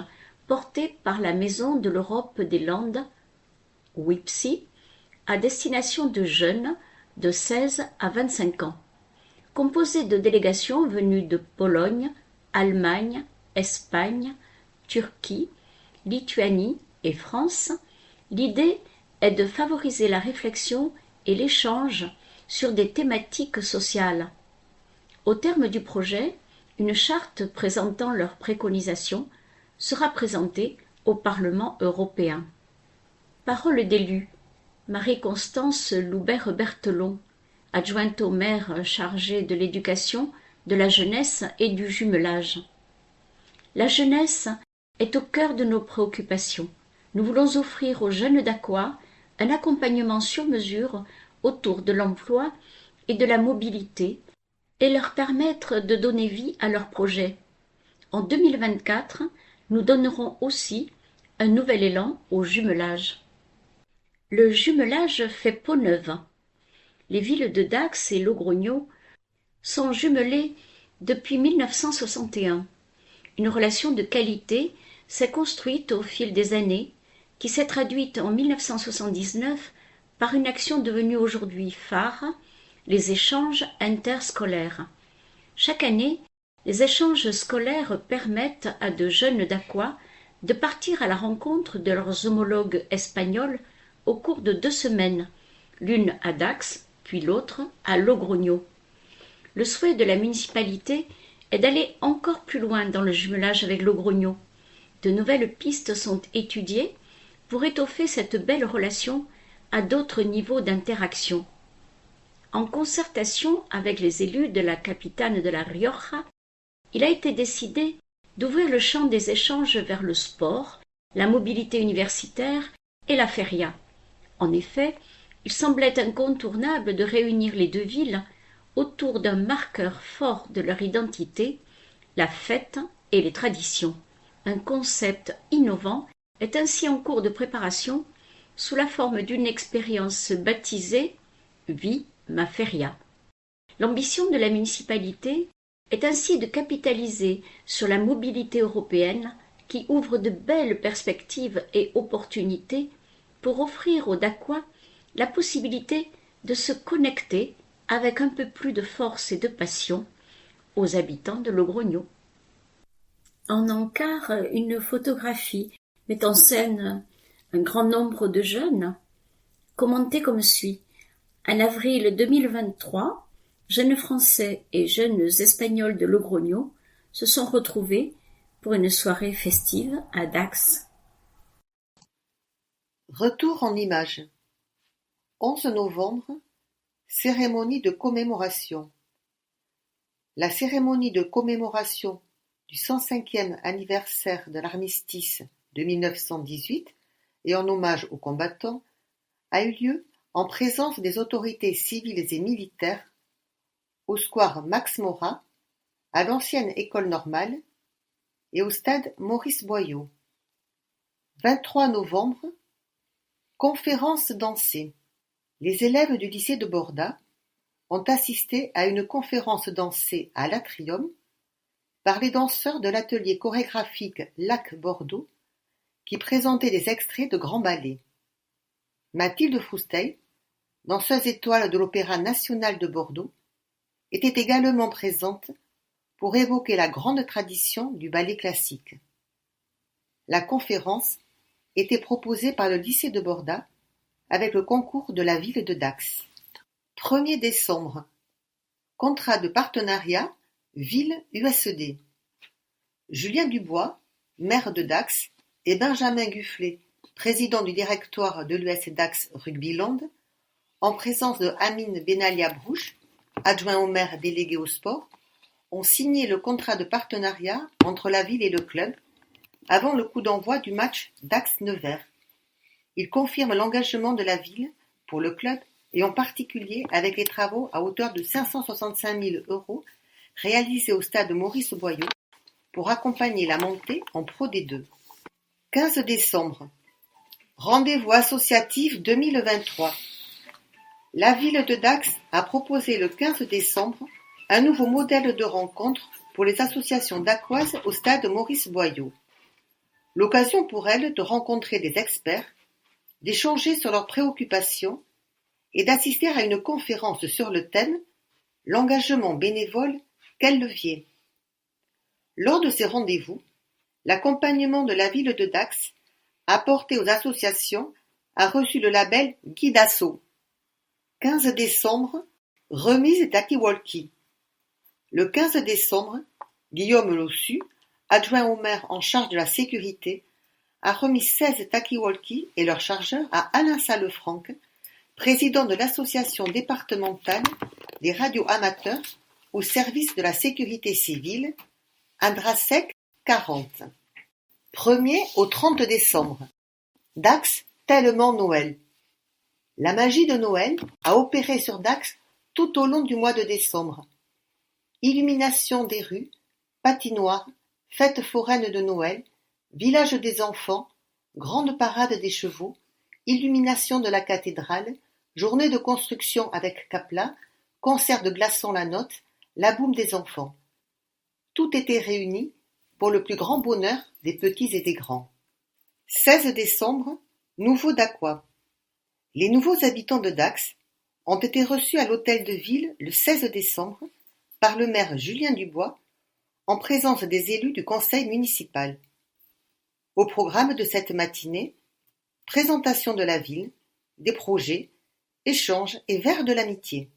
porté par la Maison de l'Europe des Landes, WIPSI, à destination de jeunes de 16 à 25 ans. Composé de délégations venues de Pologne, Allemagne, Espagne, Turquie, Lituanie et France, l'idée est de favoriser la réflexion et l'échange sur des thématiques sociales. Au terme du projet, une charte présentant leurs préconisations sera présentée au Parlement européen. Parole d'élue. Marie-Constance Loubert-Berthelon, adjointe au maire chargée de l'éducation, de la jeunesse et du jumelage. La jeunesse est au cœur de nos préoccupations. Nous voulons offrir aux jeunes d'Aqua un accompagnement sur mesure autour de l'emploi et de la mobilité et leur permettre de donner vie à leurs projets. En 2024, nous donnerons aussi un nouvel élan au jumelage. Le jumelage fait peau neuve. Les villes de Dax et Logrogno sont jumelées depuis 1961. Une relation de qualité s'est construite au fil des années, qui s'est traduite en 1979 par une action devenue aujourd'hui phare, les échanges interscolaires. Chaque année, les échanges scolaires permettent à de jeunes d'Aqua de partir à la rencontre de leurs homologues espagnols au cours de 2 semaines, l'une à Dax, puis l'autre à Logrogno. Le souhait de la municipalité est d'aller encore plus loin dans le jumelage avec Logrogno. De nouvelles pistes sont étudiées pour étoffer cette belle relation à d'autres niveaux d'interaction. En concertation avec les élus de la capitale de la Rioja, il a été décidé d'ouvrir le champ des échanges vers le sport, la mobilité universitaire et la feria. En effet, il semblait incontournable de réunir les deux villes autour d'un marqueur fort de leur identité, la fête et les traditions. Un concept innovant est ainsi en cours de préparation sous la forme d'une expérience baptisée « Vie ma feria ». L'ambition de la municipalité est ainsi de capitaliser sur la mobilité européenne qui ouvre de belles perspectives et opportunités pour offrir aux Daquois la possibilité de se connecter avec un peu plus de force et de passion aux habitants de Logrogno. En encart une photographie met en scène un grand nombre de jeunes, commentée comme suit. En avril 2023, jeunes Français et jeunes Espagnols de Logrogno se sont retrouvés pour une soirée festive à Dax. Retour en images. 11 novembre, cérémonie de commémoration. La cérémonie de commémoration du 105e anniversaire de l'armistice de 1918 et en hommage aux combattants a eu lieu en présence des autorités civiles et militaires au square Max Morat, à l'ancienne école normale et au stade Maurice Boyau. 23 novembre, conférence dansée. Les élèves du lycée de Borda ont assisté à une conférence dansée à l'Atrium par les danseurs de l'atelier chorégraphique Lac Bordeaux qui présentaient des extraits de grands ballets. Mathilde Frousteil, danseuse étoile de l'Opéra national de Bordeaux, était également présente pour évoquer la grande tradition du ballet classique. La conférence était proposée par le lycée de Borda avec le concours de la ville de Dax. 1er décembre. Contrat de partenariat Ville-USD. Julien Dubois, maire de Dax, et Benjamin Gufflet, président du directoire de l'US Dax Rugbyland, en présence de Amine Benalia Brouche, adjoint au maire délégué au sport, ont signé le contrat de partenariat entre la ville et le club avant le coup d'envoi du match Dax-Nevers. Il confirme l'engagement de la ville pour le club et en particulier avec les travaux à hauteur de 565 000 € réalisés au stade Maurice Boyau pour accompagner la montée en Pro D2. 15 décembre. Rendez-vous associatif 2023. La ville de Dax a proposé le 15 décembre un nouveau modèle de rencontre pour les associations dacquoises au stade Maurice Boyau. L'occasion pour elles de rencontrer des experts, d'échanger sur leurs préoccupations et d'assister à une conférence sur le thème « L'engagement bénévole, quel levier ?» Lors de ces rendez-vous, l'accompagnement de la ville de Dax, apporté aux associations, a reçu le label Guide Asso. 15 décembre, remise talkie-walkie. Le 15 décembre, Guillaume Lossu, adjoint au maire en charge de la sécurité, a remis 16 talkie-walkie et leurs chargeurs à Alain Salefranc, président de l'association départementale des radios amateurs au service de la sécurité civile, Andrasec 40. 1er au 30 décembre. Dax, tellement Noël. La magie de Noël a opéré sur Dax tout au long du mois de décembre. Illumination des rues, patinoires, fêtes foraines de Noël, village des enfants, grande parade des chevaux, illumination de la cathédrale, journée de construction avec Capla, concert de glaçons La Note, la boum des enfants. Tout était réuni pour le plus grand bonheur des petits et des grands. 16 décembre, nouveau Dacquois. Les nouveaux habitants de Dax ont été reçus à l'hôtel de ville le 16 décembre par le maire Julien Dubois en présence des élus du conseil municipal. Au programme de cette matinée, présentation de la ville, des projets, échanges et verre de l'amitié.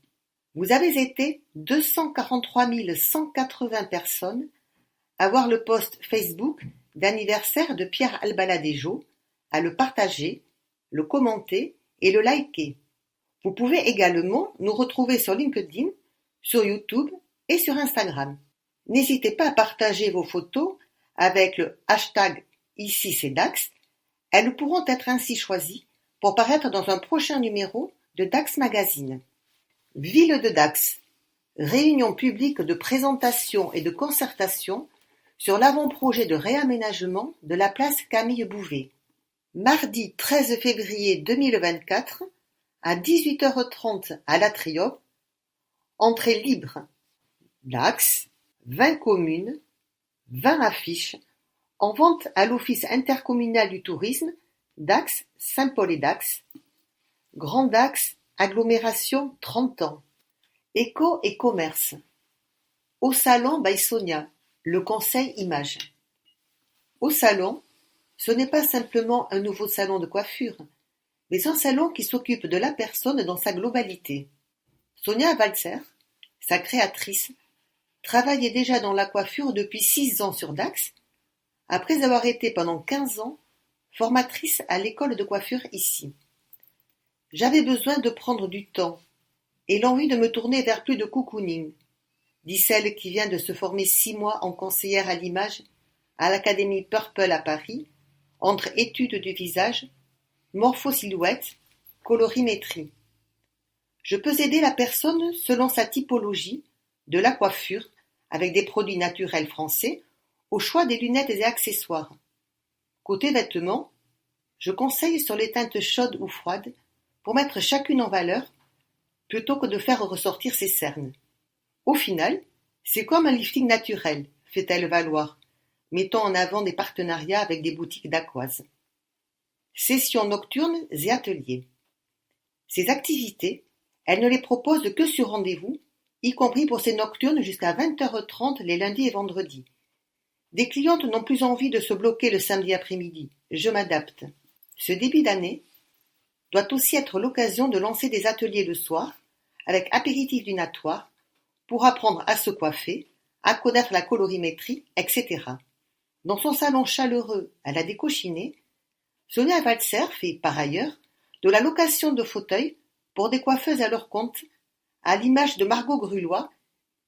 Vous avez été 243 180 personnes à voir le post Facebook d'anniversaire de Pierre Albaladejo, à le partager, le commenter et le liker. Vous pouvez également nous retrouver sur LinkedIn, sur YouTube et sur Instagram. N'hésitez pas à partager vos photos avec le hashtag Ici c'est Dax. Elles pourront être ainsi choisies pour paraître dans un prochain numéro de Dax Magazine. Ville de Dax. Réunion publique de présentation et de concertation sur l'avant-projet de réaménagement de la place Camille Bouvet. Mardi 13 février 2024 à 18h30 à La Triope. Entrée libre. Dax, 20 communes, 20 affiches, en vente à l'Office intercommunal du tourisme, Dax, Saint-Paul et Dax. Grand Dax, agglomération 30 ans. Éco et commerce. Au salon by Sonia, le conseil image. Au salon, ce n'est pas simplement un nouveau salon de coiffure, mais un salon qui s'occupe de la personne dans sa globalité. Sonia Walzer, sa créatrice, travaillait déjà dans la coiffure depuis 6 ans sur Dax, après avoir été pendant 15 ans formatrice à l'école de coiffure ici. J'avais besoin de prendre du temps et l'envie de me tourner vers plus de cocooning, dit celle qui vient de se former 6 mois en conseillère à l'image à l'Académie Purple à Paris, entre études du visage, morphosilhouette, colorimétrie. Je peux aider la personne selon sa typologie, de la coiffure, avec des produits naturels français, au choix des lunettes et accessoires. Côté vêtements, je conseille sur les teintes chaudes ou froides pour mettre chacune en valeur plutôt que de faire ressortir ses cernes. Au final, c'est comme un lifting naturel, fait-elle valoir, mettant en avant des partenariats avec des boutiques dacquoises. Sessions nocturnes et ateliers. Ces activités, elle ne les propose que sur rendez-vous, y compris pour ces nocturnes jusqu'à 20h30 les lundis et vendredis. Des clientes n'ont plus envie de se bloquer le samedi après-midi. Je m'adapte. Ce début d'année doit aussi être l'occasion de lancer des ateliers le soir, avec apéritif dînatoire, pour apprendre à se coiffer, à connaître la colorimétrie, etc. Dans son salon chaleureux à la Décochinée, Sonia Walzer fait, par ailleurs, de la location de fauteuils pour des coiffeuses à leur compte, à l'image de Margot Grulois,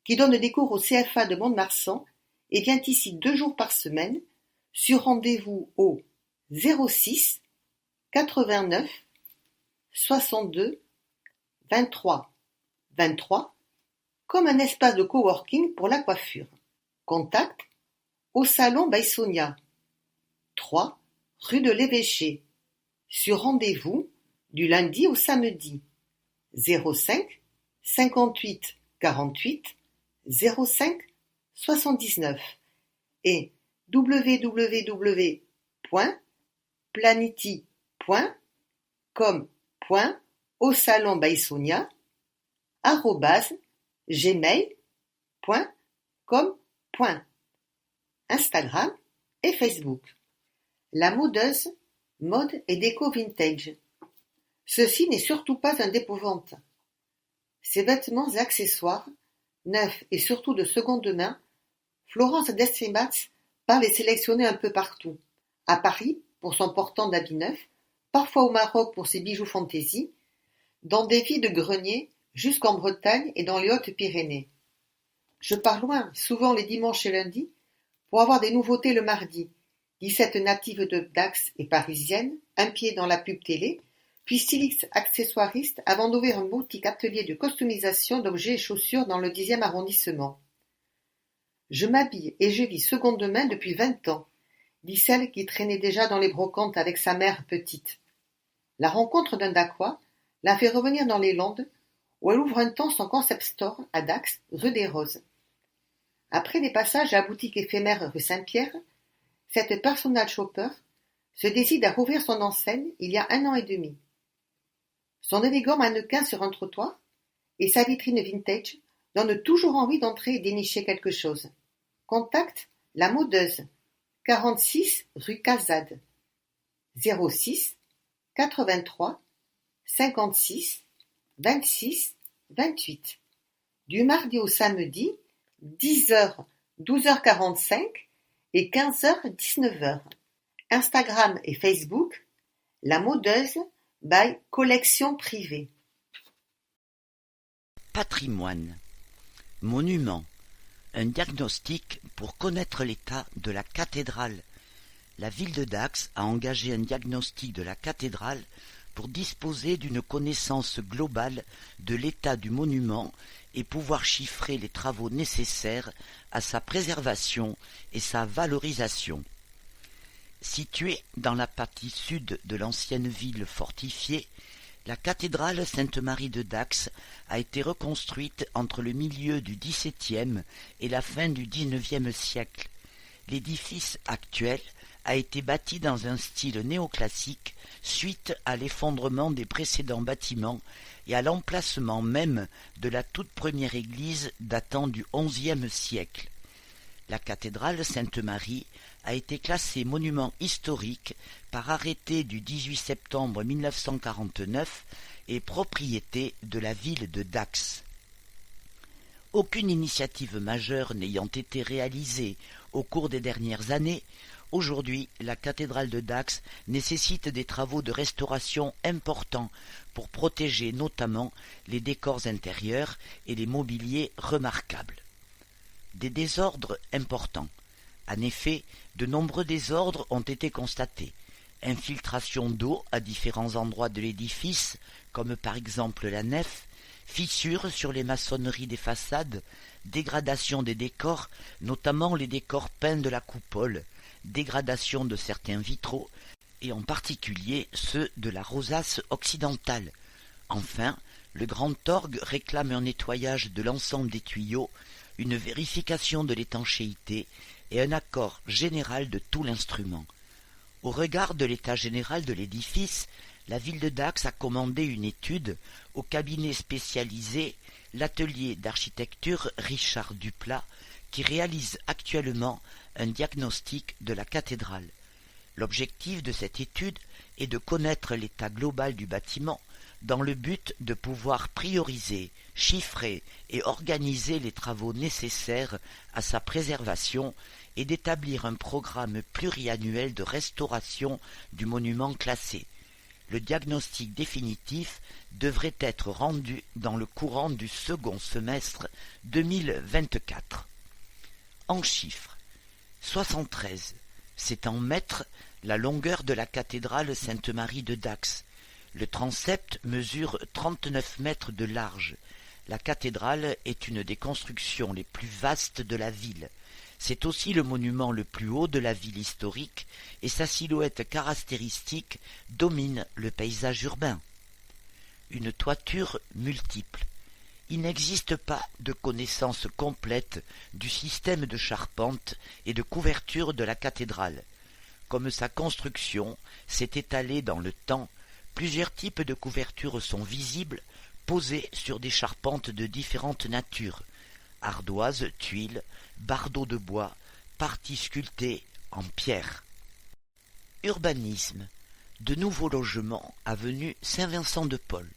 qui donne des cours au CFA de Mont-de-Marsan et vient ici 2 jours par semaine, sur rendez-vous au 06 89 62 23 23, comme un espace de coworking pour la coiffure. Contact au salon by Sonia, 3 rue de l'Évêché, sur rendez-vous du lundi au samedi. 05 58 48 05 79 et www.planity.com.gmail.com. Instagram et Facebook. La modeuse, mode et déco vintage. Ceci n'est surtout pas un dépôt-vente. Ces vêtements et accessoires, neufs et surtout de seconde main, Florence Descematz part les sélectionner un peu partout. À Paris, pour son portant d'habits neufs, parfois au Maroc pour ses bijoux fantaisie, dans des vides greniers jusqu'en Bretagne et dans les Hautes-Pyrénées. Je pars loin, souvent les dimanches et lundis, pour avoir des nouveautés le mardi. 17 natives de Dax et parisiennes, un pied dans la pub télé, puis styliste accessoiriste avant d'ouvrir un boutique atelier de customisation d'objets et chaussures dans le 10e arrondissement. Je m'habille et je vis seconde main depuis 20 ans, dit celle qui traînait déjà dans les brocantes avec sa mère petite. La rencontre d'un Dacquois la fait revenir dans les Landes, où elle ouvre un temps son concept store à Dax, rue des Roses. Après des passages à boutique éphémère rue Saint-Pierre, cette personal shopper se décide à rouvrir son enseigne il y a 1 an et demi. Son élégant mannequin sur un trottoir et sa vitrine vintage donnent toujours envie d'entrer et dénicher quelque chose. Contacte la modeuse, 46 rue Cazade, 06 83 56 26 28. Du mardi au samedi, 10h, 12h45 et 15h, 19h. Instagram et Facebook, la modeuse by Collection Privée. Patrimoine. Monument. Un diagnostic pour connaître l'état de la cathédrale. La ville de Dax a engagé un diagnostic de la cathédrale pour disposer d'une connaissance globale de l'état du monument et pouvoir chiffrer les travaux nécessaires à sa préservation et sa valorisation. Située dans la partie sud de l'ancienne ville fortifiée, la cathédrale Sainte-Marie de Dax a été reconstruite entre le milieu du XVIIe et la fin du XIXe siècle. L'édifice actuel a été bâti dans un style néoclassique suite à l'effondrement des précédents bâtiments et à l'emplacement même de la toute première église datant du XIe siècle. La cathédrale Sainte-Marie a été classée monument historique par arrêté du 18 septembre 1949 et propriété de la ville de Dax. Aucune initiative majeure n'ayant été réalisée au cours des dernières années, aujourd'hui la cathédrale de Dax nécessite des travaux de restauration importants pour protéger notamment les décors intérieurs et les mobiliers remarquables. Des désordres importants. En effet, de nombreux désordres ont été constatés. Infiltration d'eau à différents endroits de l'édifice, comme par exemple la nef, fissures sur les maçonneries des façades, dégradation des décors, notamment les décors peints de la coupole, dégradation de certains vitraux, et en particulier ceux de la rosace occidentale. Enfin, le grand orgue réclame un nettoyage de l'ensemble des tuyaux, une vérification de l'étanchéité et un accord général de tout l'instrument. Au regard de l'état général de l'édifice, la ville de Dax a commandé une étude au cabinet spécialisé l'atelier d'architecture Richard Duplat qui réalise actuellement un diagnostic de la cathédrale. L'objectif de cette étude est de connaître l'état global du bâtiment dans le but de pouvoir prioriser, chiffrer et organiser les travaux nécessaires à sa préservation et d'établir un programme pluriannuel de restauration du monument classé. Le diagnostic définitif devrait être rendu dans le courant du second semestre 2024. En chiffres, 73, c'est en mètres la longueur de la cathédrale Sainte-Marie de Dax. Le transept mesure 39 mètres de large. La cathédrale est une des constructions les plus vastes de la ville. C'est aussi le monument le plus haut de la ville historique et sa silhouette caractéristique domine le paysage urbain. une toiture multiple. Il n'existe pas de connaissance complète du système de charpente et de couverture de la cathédrale. Comme sa construction s'est étalée dans le temps, plusieurs types de couvertures sont visibles, posées sur des charpentes de différentes natures, ardoises, tuiles, bardeaux de bois, parties sculptées en pierre. Urbanisme. De nouveaux logements avenue Saint-Vincent-de-Paul.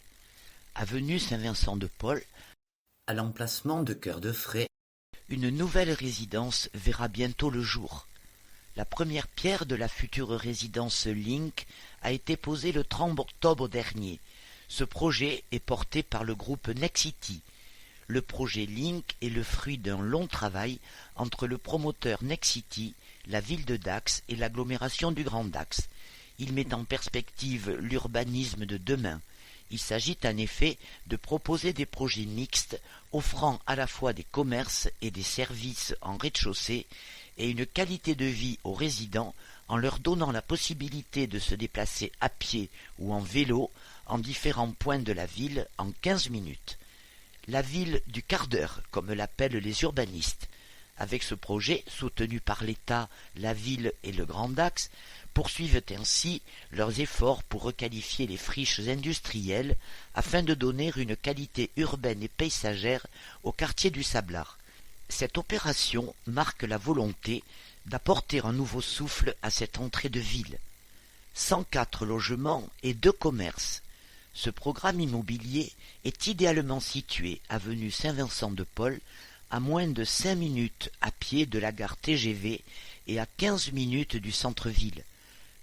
Avenue Saint-Vincent-de-Paul, à l'emplacement de Cœur de Fray, une nouvelle résidence verra bientôt le jour. La première pierre de la future résidence Link a été posée le 30 octobre dernier. Ce projet est porté par le groupe Nexity. Le projet Link est le fruit d'un long travail entre le promoteur Nexity, la ville de Dax et l'agglomération du Grand Dax. Il met en perspective l'urbanisme de demain. Il s'agit en effet de proposer des projets mixtes offrant à la fois des commerces et des services en rez-de-chaussée et une qualité de vie aux résidents en leur donnant la possibilité de se déplacer à pied ou en vélo en différents points de la ville en 15 minutes. La ville du quart d'heure, comme l'appellent les urbanistes. Avec ce projet, soutenu par l'État, la ville et le Grand Dax, poursuivent ainsi leurs efforts pour requalifier les friches industrielles afin de donner une qualité urbaine et paysagère au quartier du Sablard. Cette opération marque la volonté d'apporter un nouveau souffle à cette entrée de ville. 104 logements et 2 commerces. Ce programme immobilier est idéalement situé avenue Saint-Vincent-de-Paul, à moins de 5 minutes à pied de la gare TGV et à 15 minutes du centre-ville.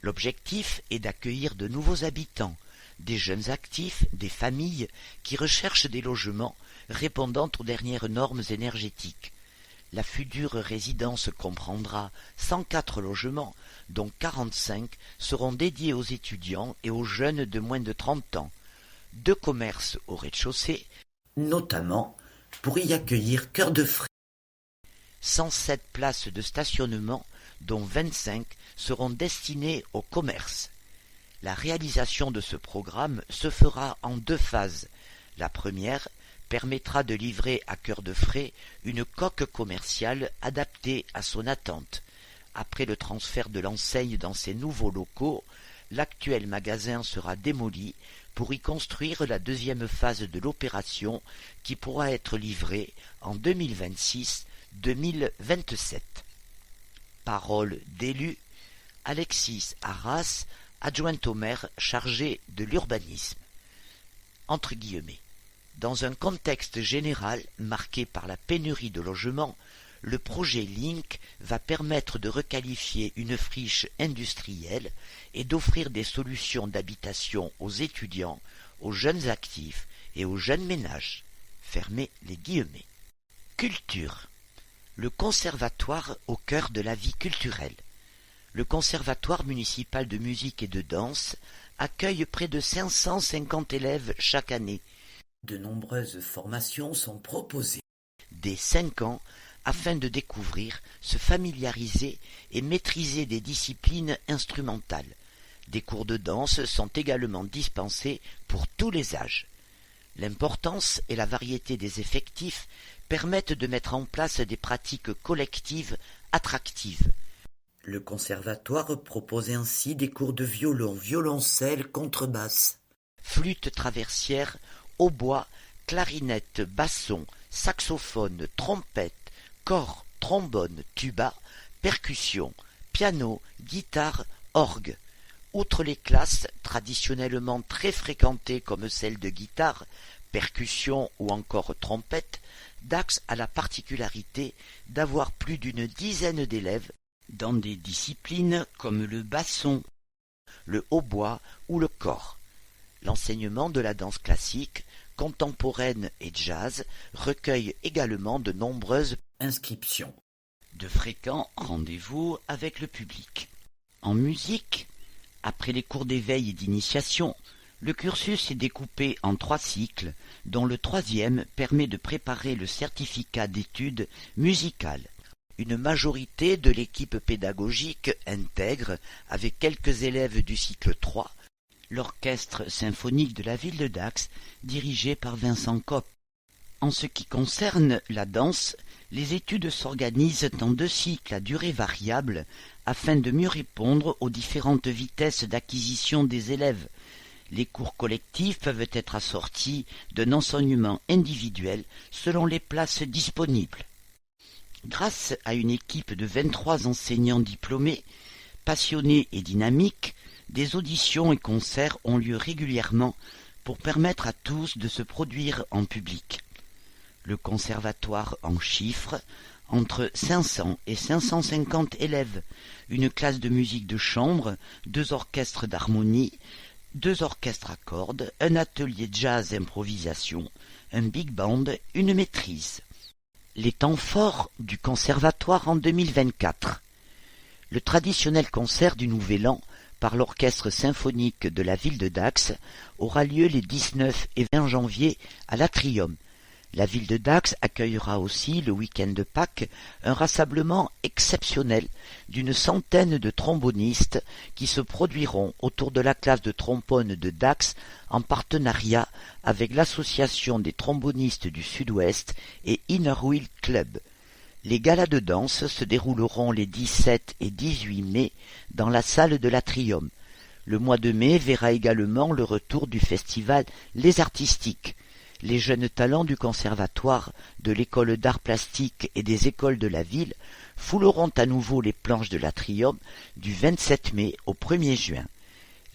L'objectif est d'accueillir de nouveaux habitants, des jeunes actifs, des familles qui recherchent des logements répondant aux dernières normes énergétiques. La future résidence comprendra 104 logements, dont 45 seront dédiés aux étudiants et aux jeunes de moins de 30 ans. 2 commerces au rez-de-chaussée, notamment pour y accueillir Cœur de Fray. 107 places de stationnement, dont 25 seront destinées au commerce. La réalisation de ce programme se fera en 2 phases. La première permettra de livrer à Cœur de Fray une coque commerciale adaptée à son attente. Après le transfert de l'enseigne dans ses nouveaux locaux, l'actuel magasin sera démoli pour y construire la deuxième phase de l'opération qui pourra être livrée en 2026-2027. Parole d'élu, Alexis Arras, adjointe au maire chargé de l'urbanisme. Entre guillemets. Dans un contexte général marqué par la pénurie de logements, le projet Link va permettre de requalifier une friche industrielle et d'offrir des solutions d'habitation aux étudiants, aux jeunes actifs et aux jeunes ménages. Fermez les guillemets. Culture. Le conservatoire au cœur de la vie culturelle. Le conservatoire municipal de musique et de danse accueille près de 550 élèves chaque année. De nombreuses formations sont proposées dès 5 ans afin de découvrir, se familiariser et maîtriser des disciplines instrumentales. Des cours de danse sont également dispensés pour tous les âges. L'importance et la variété des effectifs permettent de mettre en place des pratiques collectives attractives. Le conservatoire propose ainsi des cours de violon, violoncelle, contrebasse, flûte traversière, hautbois, clarinette, basson, saxophone, trompette, cor, trombone, tuba, percussion, piano, guitare, orgue. Outre les classes traditionnellement très fréquentées comme celles de guitare, percussion ou encore trompette, Dax a la particularité d'avoir plus d'une dizaine d'élèves dans des disciplines comme le basson, le hautbois ou le cor. L'enseignement de la danse classique, contemporaine et jazz recueille également de nombreuses inscriptions. De fréquents rendez-vous avec le public. En musique, après les cours d'éveil et d'initiation, le cursus est découpé en 3 cycles, dont le 3e permet de préparer le certificat d'études musicales. Une majorité de l'équipe pédagogique intègre, avec quelques élèves du cycle 3, l'orchestre symphonique de la ville de Dax, dirigé par Vincent Kopp. En ce qui concerne la danse, les études s'organisent en 2 cycles à durée variable afin de mieux répondre aux différentes vitesses d'acquisition des élèves. Les cours collectifs peuvent être assortis d'un enseignement individuel selon les places disponibles. Grâce à une équipe de 23 enseignants diplômés, passionnés et dynamiques, des auditions et concerts ont lieu régulièrement pour permettre à tous de se produire en public. Le conservatoire en chiffre entre 500 et 550 élèves, une classe de musique de chambre, 2 orchestres d'harmonie, 2 orchestres à cordes, un atelier jazz improvisation, un big band, une maîtrise. Les temps forts du conservatoire en 2024. Le traditionnel concert du Nouvel An par l'orchestre symphonique de la ville de Dax aura lieu les 19 et 20 janvier à l'Atrium. La ville de Dax accueillera aussi le week-end de Pâques un rassemblement exceptionnel d'une centaine de trombonistes qui se produiront autour de la classe de trombone de Dax en partenariat avec l'association des trombonistes du Sud-Ouest et Inner Wheel Club. Les galas de danse se dérouleront les 17 et 18 mai dans la salle de l'Atrium. Le mois de mai verra également le retour du festival Les Artistiques. Les jeunes talents du conservatoire, de l'école d'art plastique et des écoles de la ville fouleront à nouveau les planches de l'Atrium du 27 mai au 1er juin.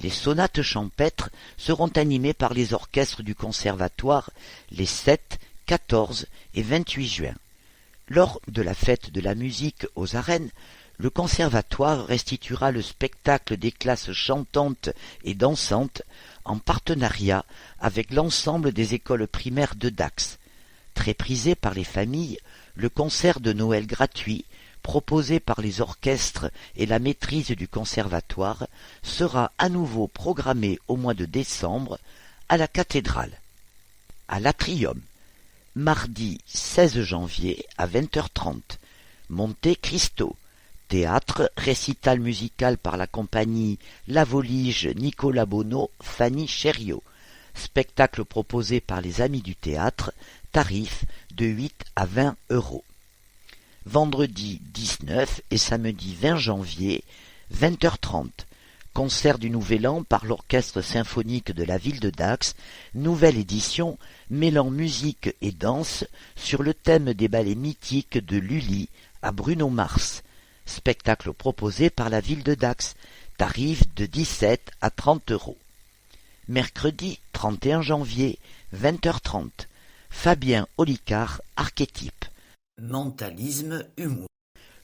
Les sonates champêtres seront animées par les orchestres du conservatoire les 7, 14 et 28 juin. Lors de la fête de la musique aux arènes, le conservatoire restituera le spectacle des classes chantantes et dansantes en partenariat avec l'ensemble des écoles primaires de Dax. Très prisé par les familles, le concert de Noël gratuit, proposé par les orchestres et la maîtrise du conservatoire, sera à nouveau programmé au mois de décembre à la cathédrale. À l'Atrium, mardi 16 janvier à 20h30, Monte Cristo, théâtre, récital musical par la compagnie La Volige, Nicolas Bonneau, Fanny Chériot. Spectacle proposé par les Amis du Théâtre, tarif de 8 à 20 euros. Vendredi 19 et samedi 20 janvier, 20h30. Concert du Nouvel An par l'Orchestre symphonique de la ville de Dax, nouvelle édition mêlant musique et danse sur le thème des ballets mythiques de Lully à Bruno Mars. Spectacle proposé par la ville de Dax, tarif de 17 à 30 euros. Mercredi 31 janvier, 20h30, Fabien Olicard, archétype. Mentalisme, humour.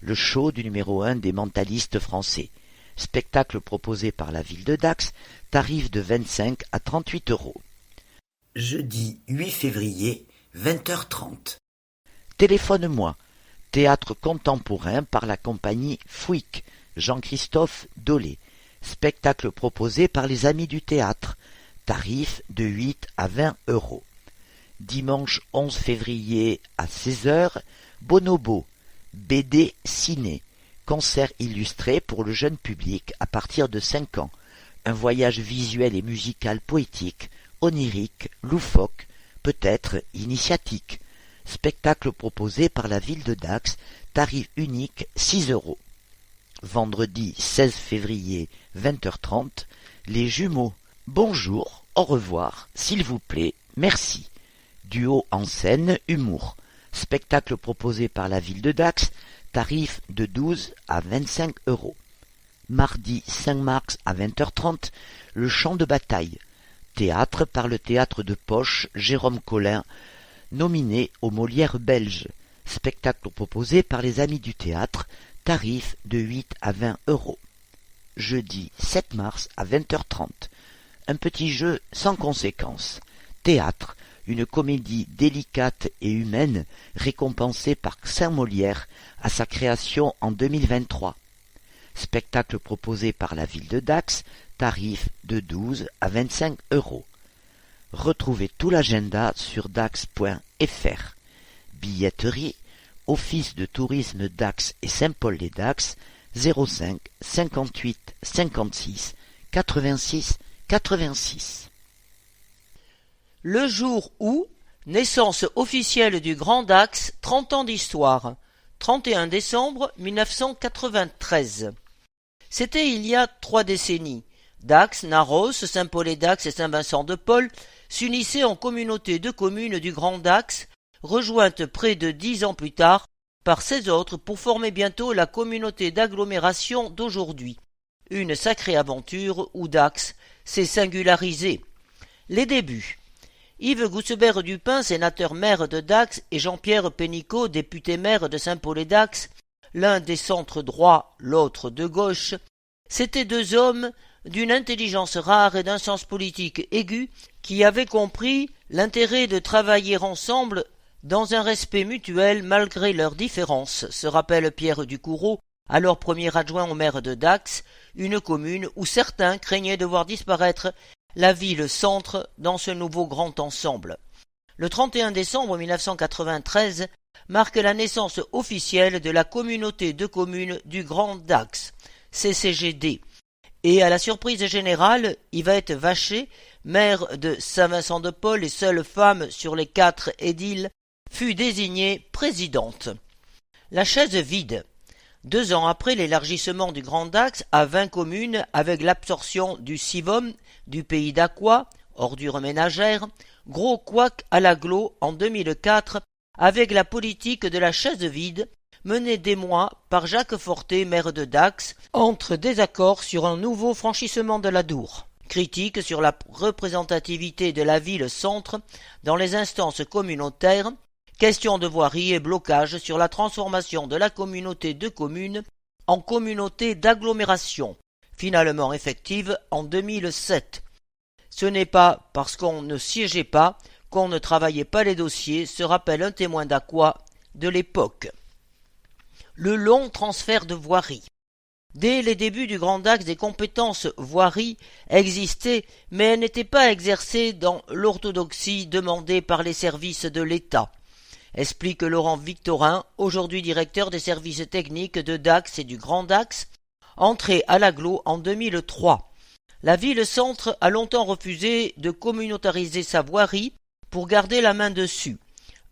Le show du numéro 1 des mentalistes français. Spectacle proposé par la ville de Dax, tarif de 25 à 38 euros. Jeudi 8 février, 20h30. Téléphone-moi. Théâtre contemporain par la compagnie Fouic, Jean-Christophe Dolé. Spectacle proposé par les Amis du Théâtre. Tarif de 8 à 20 euros. Dimanche 11 février à 16h, Bonobo, BD Ciné. Concert illustré pour le jeune public à partir de 5 ans. Un voyage visuel et musical poétique, onirique, loufoque, peut-être initiatique. Spectacle proposé par la ville de Dax, tarif unique 6 euros. Vendredi 16 février, 20h30, Les Jumeaux. Bonjour, au revoir, s'il vous plaît, merci. Duo en scène, humour. Spectacle proposé par la ville de Dax, tarif de 12 à 25 euros. Mardi 5 mars à 20h30, Le Champ de bataille. Théâtre par le théâtre de poche Jérôme Collin, nominé aux Molières belges. Spectacle proposé par les Amis du Théâtre, tarif de 8 à 20 euros. Jeudi 7 mars à 20h30, un petit jeu sans conséquence. Théâtre, une comédie délicate et humaine récompensée par Saint-Molière à sa création en 2023. Spectacle proposé par la ville de Dax, tarif de 12 à 25 euros. Retrouvez tout l'agenda sur dax.fr. Billetterie, Office de tourisme Dax et Saint-Paul-les-Dax, 05 58 56 86 86. Le jour où, naissance officielle du Grand Dax, 30 ans d'histoire, 31 décembre 1993. C'était il y a 3 décennies. Dax, Narros, Saint-Paul-et-Dax et Saint-Vincent-de-Paul s'unissaient en communauté de communes du Grand Dax, rejointes près de 10 ans plus tard par 16 autres pour former bientôt la communauté d'agglomération d'aujourd'hui. Une sacrée aventure où Dax s'est singularisé. Les débuts. Yves Goussebert-Dupin, sénateur-maire de Dax, et Jean-Pierre Pénicaud, député-maire de Saint-Paul-et-Dax, l'un des centres droits, l'autre de gauche, c'étaient 2 hommes d'une intelligence rare et d'un sens politique aigu qui avaient compris l'intérêt de travailler ensemble dans un respect mutuel malgré leurs différences, se rappelle Pierre Ducoureau, alors premier adjoint au maire de Dax, une commune où certains craignaient de voir disparaître la ville-centre dans ce nouveau grand ensemble. Le 31 décembre 1993 marque la naissance officielle de la communauté de communes du Grand Dax, CCGD, et à la surprise générale, Yvette Vacher, maire de Saint-Vincent-de-Paul et seule femme sur les 4 édiles, fut désignée présidente. La chaise vide. 2 ans après l'élargissement du Grand Dax à 20 communes avec l'absorption du CIVOM, du Pays d'Aqua, ordures ménagères, gros couac à l'agglo en 2004 avec la politique de la chaise vide menée des mois par Jacques Fortet, maire de Dax, entre désaccords sur un nouveau franchissement de la Dour. Critique sur la représentativité de la ville-centre dans les instances communautaires, question de voirie et blocage sur la transformation de la communauté de communes en communauté d'agglomération, finalement effective en 2007. Ce n'est pas parce qu'on ne siégeait pas qu'on ne travaillait pas les dossiers, se rappelle un témoin d'Aqua de l'époque. Le long transfert de voirie. Dès les débuts du Grand Dax, des compétences voirie existaient, mais elles n'étaient pas exercées dans l'orthodoxie demandée par les services de l'État, explique Laurent Victorin, aujourd'hui directeur des services techniques de Dax et du Grand Dax, entré à l'agglo en 2003. La ville-centre a longtemps refusé de communautariser sa voirie pour garder la main dessus.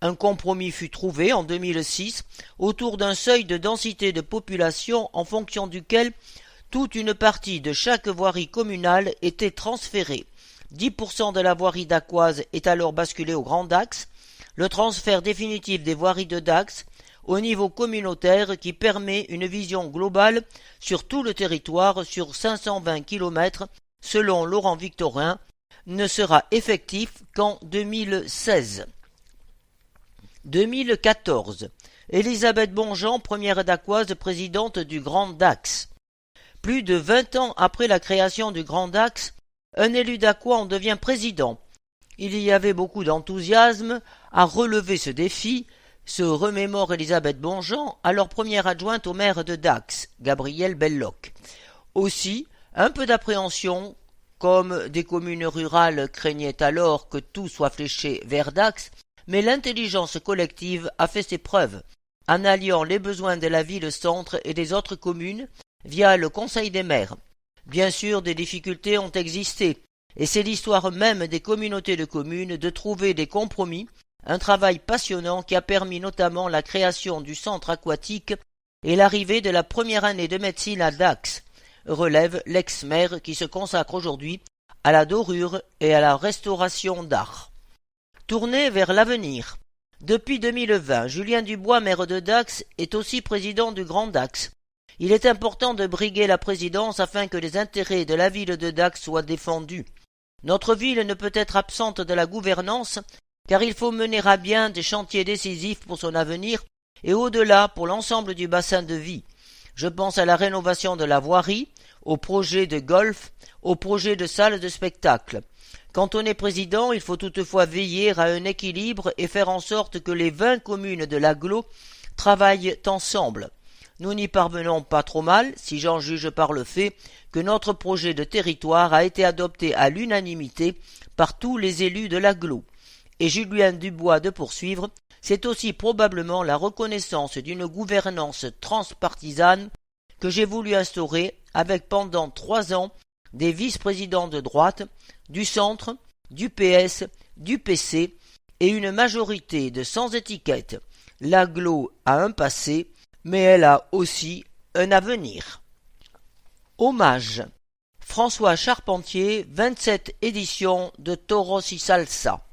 Un compromis fut trouvé en 2006 autour d'un seuil de densité de population en fonction duquel toute une partie de chaque voirie communale était transférée. 10% de la voirie dacquoise est alors basculée au Grand Dax, le transfert définitif des voiries de Dax au niveau communautaire qui permet une vision globale sur tout le territoire sur 520 km, selon Laurent Victorin, ne sera effectif qu'en 2016. 2014. Elisabeth Bonjean, première dacquoise présidente du Grand Dax. Plus de 20 ans après la création du Grand Dax, un élu dacquois en devient président. Il y avait beaucoup d'enthousiasme à relever ce défi, se remémore Elisabeth Bonjean, alors première adjointe au maire de Dax, Gabriel Belloc. Aussi, un peu d'appréhension, comme des communes rurales craignaient alors que tout soit fléché vers Dax, mais l'intelligence collective a fait ses preuves, en alliant les besoins de la ville-centre et des autres communes via le Conseil des maires. Bien sûr, des difficultés ont existé, et c'est l'histoire même des communautés de communes de trouver des compromis, un travail passionnant qui a permis notamment la création du centre aquatique et l'arrivée de la première année de médecine à Dax, relève l'ex-maire qui se consacre aujourd'hui à la dorure et à la restauration d'art. Tourné vers l'avenir. Depuis 2020, Julien Dubois, maire de Dax, est aussi président du Grand Dax. Il est important de briguer la présidence afin que les intérêts de la ville de Dax soient défendus. Notre ville ne peut être absente de la gouvernance, car il faut mener à bien des chantiers décisifs pour son avenir et au-delà pour l'ensemble du bassin de vie. Je pense à la rénovation de la voirie, au projet de golf, au projet de salle de spectacle. Quand on est président, il faut toutefois veiller à un équilibre et faire en sorte que les 20 communes de l'agglo travaillent ensemble. Nous n'y parvenons pas trop mal, si j'en juge par le fait que notre projet de territoire a été adopté à l'unanimité par tous les élus de l'agglo. Et Julien Dubois de poursuivre, c'est aussi probablement la reconnaissance d'une gouvernance transpartisane que j'ai voulu instaurer avec pendant 3 ans des vice-présidents de droite, du centre, du PS, du PC et une majorité de sans étiquette. L'agglo a un passé, mais elle a aussi un avenir. Hommage. François Charpentier, 27 éditions de Toros y Salsa.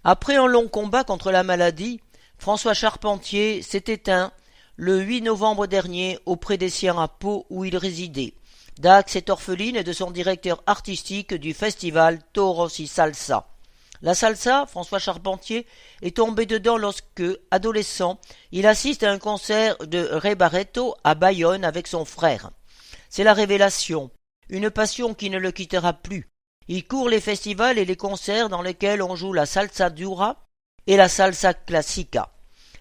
Après un long combat contre la maladie, François Charpentier s'est éteint le 8 novembre dernier auprès des siens à Pau où il résidait. Dax est orpheline de son directeur artistique du festival Toros y Salsa. La salsa, François Charpentier, est tombé dedans lorsque, adolescent, il assiste à un concert de Ray Barretto à Bayonne avec son frère. C'est la révélation, une passion qui ne le quittera plus. Il court les festivals et les concerts dans lesquels on joue la salsa dura et la salsa classica.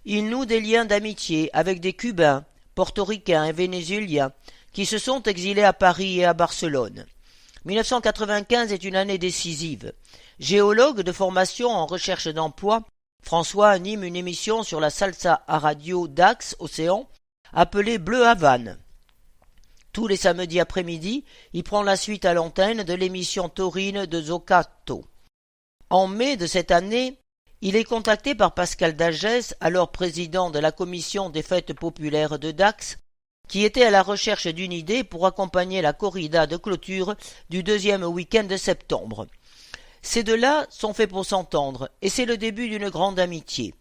Il noue des liens d'amitié avec des Cubains, Portoricains et Vénézuéliens qui se sont exilés à Paris et à Barcelone. 1995 est une année décisive. Géologue de formation en recherche d'emploi, François anime une émission sur la salsa à radio Dax Océan, appelée Bleu Havane. Tous les samedis après-midi, il prend la suite à l'antenne de l'émission taurine de Zoccato. En mai de cette année, il est contacté par Pascal Dagès, alors président de la commission des fêtes populaires de Dax, qui était à la recherche d'une idée pour accompagner la corrida de clôture du deuxième week-end de septembre. Ces deux-là sont faits pour s'entendre, et c'est le début d'une grande amitié.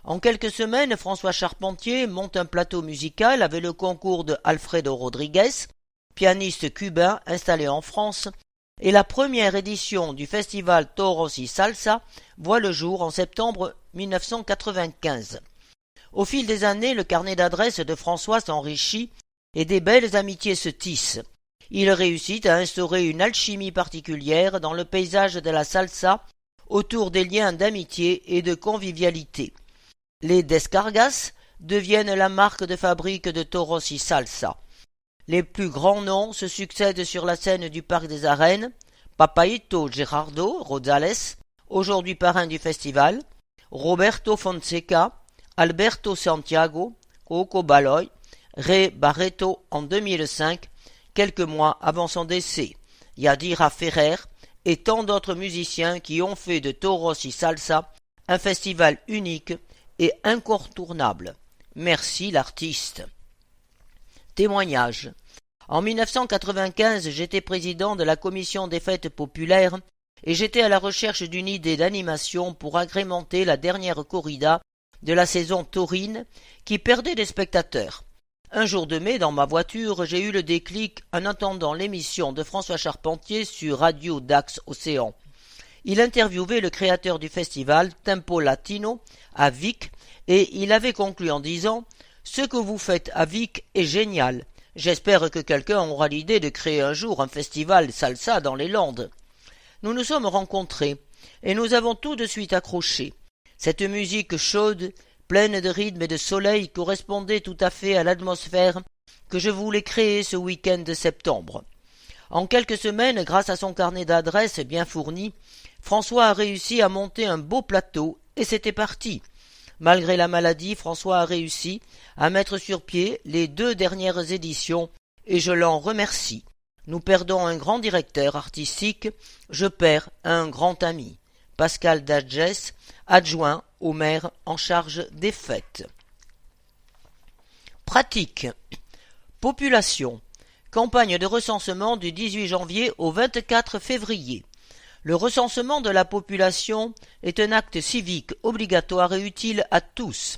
En quelques semaines, François Charpentier monte un plateau musical avec le concours de Alfredo Rodriguez, pianiste cubain installé en France, et la première édition du festival Toros y Salsa voit le jour en septembre 1995. Au fil des années, le carnet d'adresses de François s'enrichit et des belles amitiés se tissent. Il réussit à instaurer une alchimie particulière dans le paysage de la salsa autour des liens d'amitié et de convivialité. Les Descargas deviennent la marque de fabrique de Toros y Salsa. Les plus grands noms se succèdent sur la scène du Parc des Arènes: Papaito Gerardo Rosales, aujourd'hui parrain du festival, Roberto Fonseca, Alberto Santiago, Coco Baloy, Ray Barretto en 2005, quelques mois avant son décès, Yadira Ferrer et tant d'autres musiciens qui ont fait de Toros y Salsa un festival unique et incontournable. Merci l'artiste. Témoignage. En 1995, j'étais président de la commission des fêtes populaires et j'étais à la recherche d'une idée d'animation pour agrémenter la dernière corrida de la saison taurine qui perdait des spectateurs. Un jour de mai, dans ma voiture, j'ai eu le déclic en entendant l'émission de François Charpentier sur Radio Dax Océan. Il interviewait le créateur du festival, Tempo Latino, à Vic, et il avait conclu en disant « Ce que vous faites à Vic est génial. J'espère que quelqu'un aura l'idée de créer un jour un festival salsa dans les Landes. » Nous nous sommes rencontrés, et nous avons tout de suite accroché. Cette musique chaude, pleine de rythme et de soleil, correspondait tout à fait à l'atmosphère que je voulais créer ce week-end de septembre. En quelques semaines, grâce à son carnet d'adresses bien fourni, François a réussi à monter un beau plateau, et c'était parti. Malgré la maladie, François a réussi à mettre sur pied les 2 dernières éditions, et je l'en remercie. Nous perdons un grand directeur artistique, je perds un grand ami. Pascal Dagès, adjoint au maire en charge des fêtes. Pratique. Population. Campagne de recensement du 18 janvier au 24 février. Le recensement de la population est un acte civique obligatoire et utile à tous.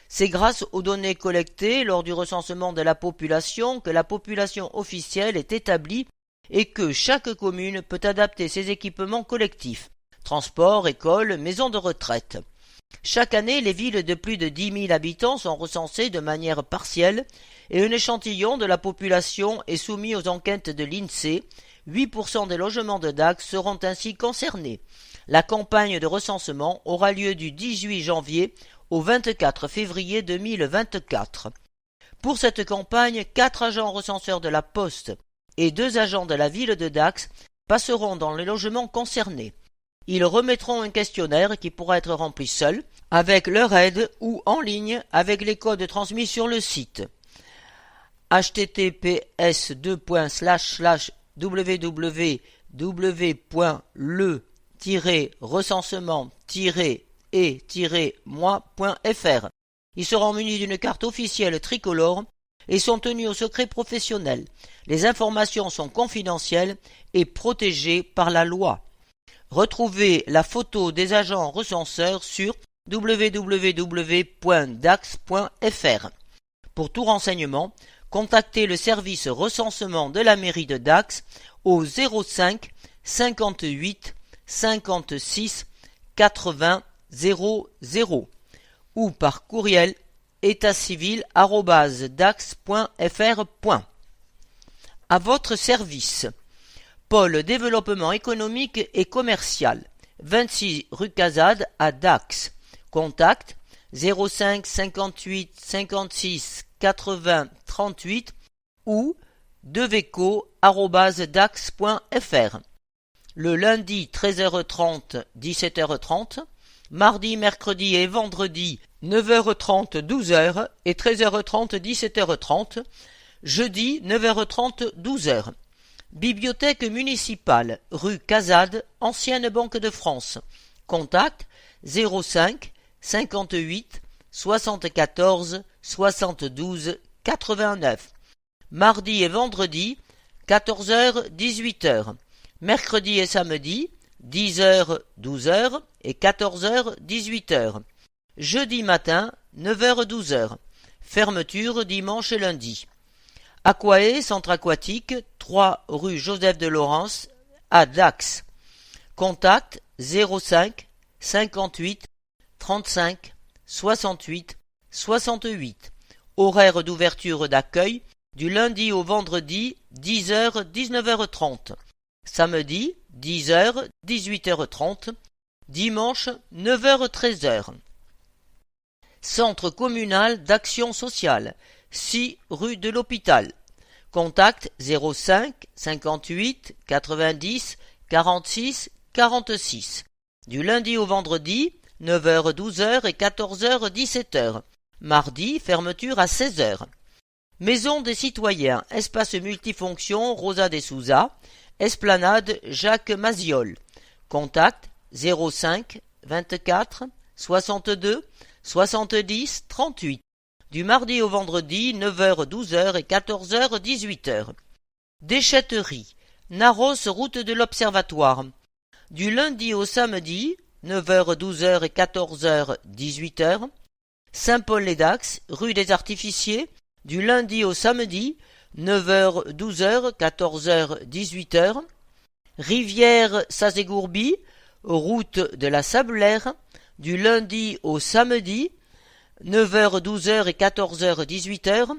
C'est grâce aux données collectées lors du recensement de la population que la population officielle est établie et que chaque commune peut adapter ses équipements collectifs, transports, écoles, maisons de retraite. Chaque année, les villes de plus de 10 000 habitants sont recensées de manière partielle et un échantillon de la population est soumis aux enquêtes de l'INSEE. 8% des logements de Dax seront ainsi concernés. La campagne de recensement aura lieu du 18 janvier au 24 février 2024. Pour cette campagne, 4 agents recenseurs de la Poste et 2 agents de la ville de Dax passeront dans les logements concernés. Ils remettront un questionnaire qui pourra être rempli seul, avec leur aide ou en ligne avec les codes transmis sur le site. https www.le-recensement-et-moi.fr. Ils seront munis d'une carte officielle tricolore et sont tenus au secret professionnel. Les informations sont confidentielles et protégées par la loi. Retrouvez la photo des agents recenseurs sur www.dax.fr. Pour tout renseignement, contactez le service recensement de la mairie de Dax au 05 58 56 80 00 ou par courriel étatcivil@dax.fr. À votre service. Pôle développement économique et commercial, 26 rue Casade à Dax. Contact 05 58 56 80 38 ou deveco@dax.fr. Le lundi 13h30 17h30, mardi, mercredi et vendredi 9h30 12h et 13h30 17h30, jeudi 9h30 12h. Bibliothèque municipale, rue Casade, ancienne Banque de France. Contact 05 58 74 72 89. Mardi et vendredi 14h 18h. Mercredi et samedi 10h 12h et 14h 18h. Jeudi matin 9h 12h. Fermeture dimanche et lundi. Aquae, centre aquatique, 3 rue Joseph de Laurence, à Dax. Contact 05 58 35 68 68. Horaire d'ouverture d'accueil du lundi au vendredi 10h 19h30. Samedi 10h 18h30. Dimanche 9h 13h. Centre communal d'action sociale, 6 rue de l'Hôpital. Contact 05 58 90 46 46. Du lundi au vendredi, 9h 12h et 14h 17h. Mardi, fermeture à 16h. Maison des citoyens, espace multifonction Rosa de Souza, esplanade Jacques Maziol. Contact 05 24 62 70 38. Du mardi au vendredi, 9h 12h et 14h 18h. Déchetterie, Narros, route de l'Observatoire. Du lundi au samedi, 9h 12h et 14h 18h. Saint-Paul-les-Dax, rue des Artificiers. Du lundi au samedi, 9h 12h 14h 18h. Rivière Sazégourbi, route de la Sablère. Du lundi au samedi, 9h 12h et 14h 18h.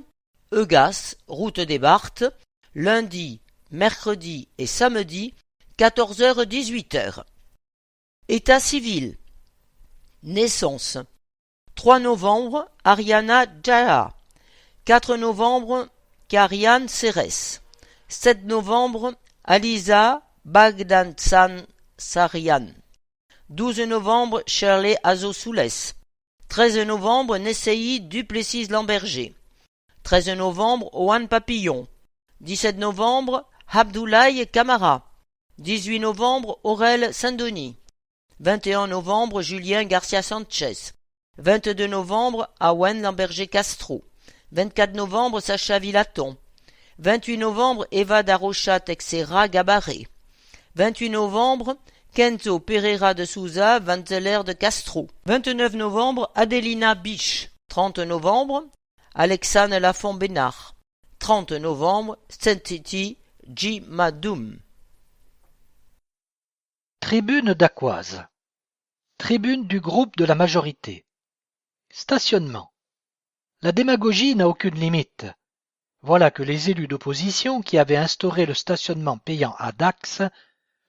Eugas, route des Barthes, lundi, mercredi et samedi, 14h 18h. État civil. Naissance. 3 novembre, Ariana Jaha. 4 novembre, Karian Seres. 7 novembre, Aliza Bagdansan Sarian. 12 novembre, Shirley Azosoules. 13 novembre, Nessei Duplessis-Lamberger. 13 novembre, Ohan Papillon. 17 novembre, Abdoulaye Camara. 18 novembre, Aurel Saint-Denis. 21 novembre, Julien Garcia Sanchez. 22 novembre, Awen Lamberger Castro. 24 novembre, Sacha Villaton. 28 novembre, Eva Darocha Texera Gabaré. 28 novembre, Kenzo Pereira de Souza, Vanzeler de Castro. 29 novembre, Adelina Biche. 30 novembre, Alexandre Lafont-Bénard. 30 novembre, Sentiti Jimadoum. Tribune d'Aquoise. Tribune du groupe de la majorité. Stationnement. La démagogie n'a aucune limite. Voilà que les élus d'opposition qui avaient instauré le stationnement payant à Dax